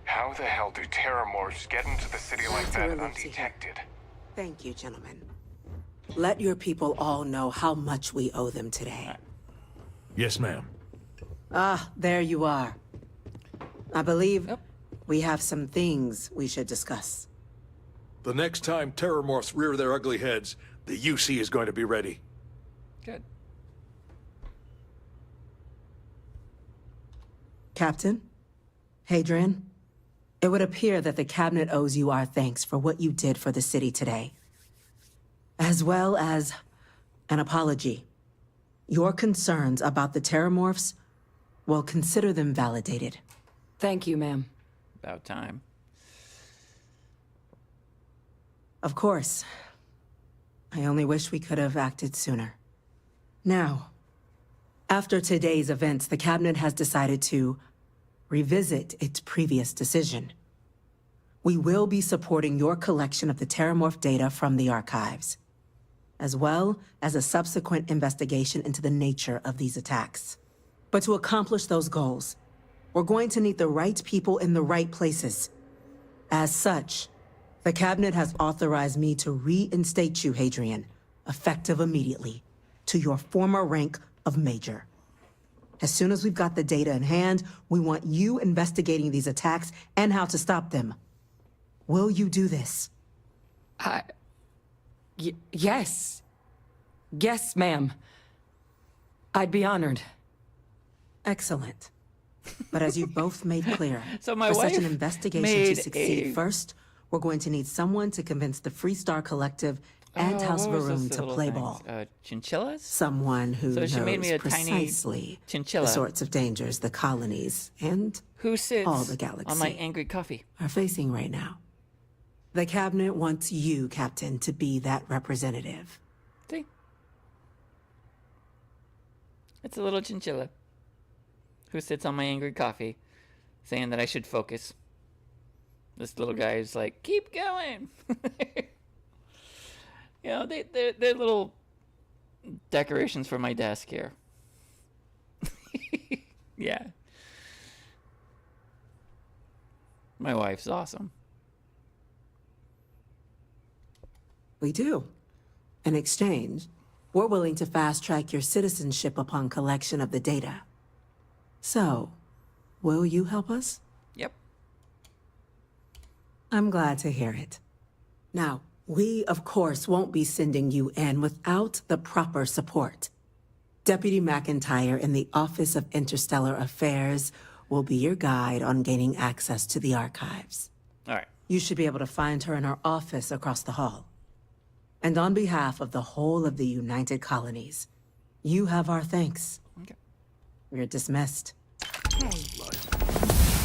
How the hell do Terramorphs get into the city like that Relief. undetected? Thank you, gentlemen. Let your people all know how much we owe them today. Yes, ma'am. Ah, there you are. I believe we have some things we should discuss. The next time Terramorphs rear their ugly heads, the UC is going to be ready. Good. Captain? Hadrian? It would appear that the Cabinet owes you our thanks for what you did for the city today. As well as an apology. Your concerns about the Terramorphs, well, consider them validated. Thank you, ma'am. About time. Of course. I only wish we could have acted sooner. Now, after today's events, the Cabinet has decided to revisit its previous decision. We will be supporting your collection of the Terramorph data from the archives, as well as a subsequent investigation into the nature of these attacks. But to accomplish those goals, we're going to need the right people in the right places. As such, the Cabinet has authorized me to reinstate you, Hadrian, effective immediately, to your former rank of Major. As soon as we've got the data in hand, we want you investigating these attacks and how to stop them. Will you do this? Yes. Yes, ma'am. I'd be honored. Excellent. But as you've both made clear, So my for such wife an investigation made to succeed, a- first, we're going to need someone to convince the Freestar Collective and House what was Varun those to little play things? ball. Chinchillas? Someone who So knows she made me a tiny precisely chinchilla. the sorts of dangers the colonies and Who sits all the galaxy on my angry coffee? are facing right now. The Cabinet wants you, Captain, to be that representative. See? It's a little chinchilla who sits on my angry coffee saying that I should focus. This little guy is like, keep going. You know, they're little decorations for my desk here. Yeah. My wife's awesome. We do. In exchange, we're willing to fast-track your citizenship upon collection of the data. So, will you help us? Yep. I'm glad to hear it. Now, we, of course, won't be sending you in without the proper support. Deputy McIntyre in the Office of Interstellar Affairs will be your guide on gaining access to the archives. All right. You should be able to find her in her office across the hall. And on behalf of the whole of the United Colonies, you have our thanks. Okay. You're dismissed.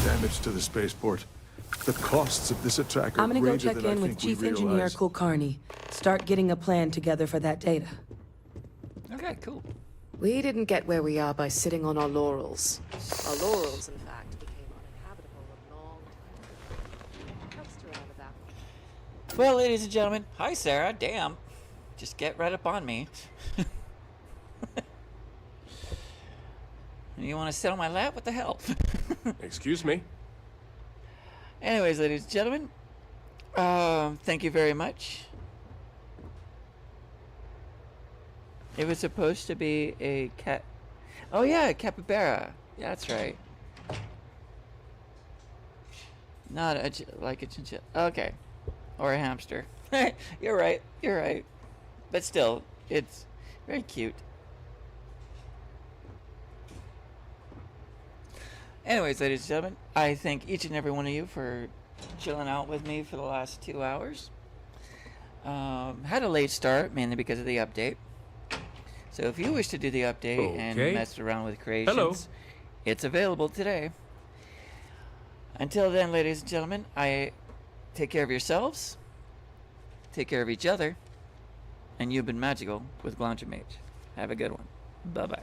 Damage to the spaceport. The costs of this attack are I'm gonna go greater check than I in with think we Chief Engineer realize. Kulkarni. Start getting a plan together for that data. Okay, cool. We didn't get where we are by sitting on our laurels. Our laurels, in fact, became uninhabitable a long time ago. Helps to remember that. Well, ladies and gentlemen, hi Sarah. Damn, just get right up on me. You want to sit on my lap? What the hell? Excuse me. Anyways, ladies and gentlemen, thank you very much. It was supposed to be a cat. Oh yeah, a capybara. Yeah, that's right. Not like a chinchilla. Okay, or a hamster. You're right. You're right. But still, it's very cute. Anyways, ladies and gentlemen, I thank each and every one of you for chilling out with me for the last 2 hours. Had a late start, mainly because of the update. So if you wish to do the update and mess around with creations, it's available today. Until then, ladies and gentlemen, I take care of yourselves, take care of each other, and you've been magical with Glaunger Mage. Have a good one. Bye-bye.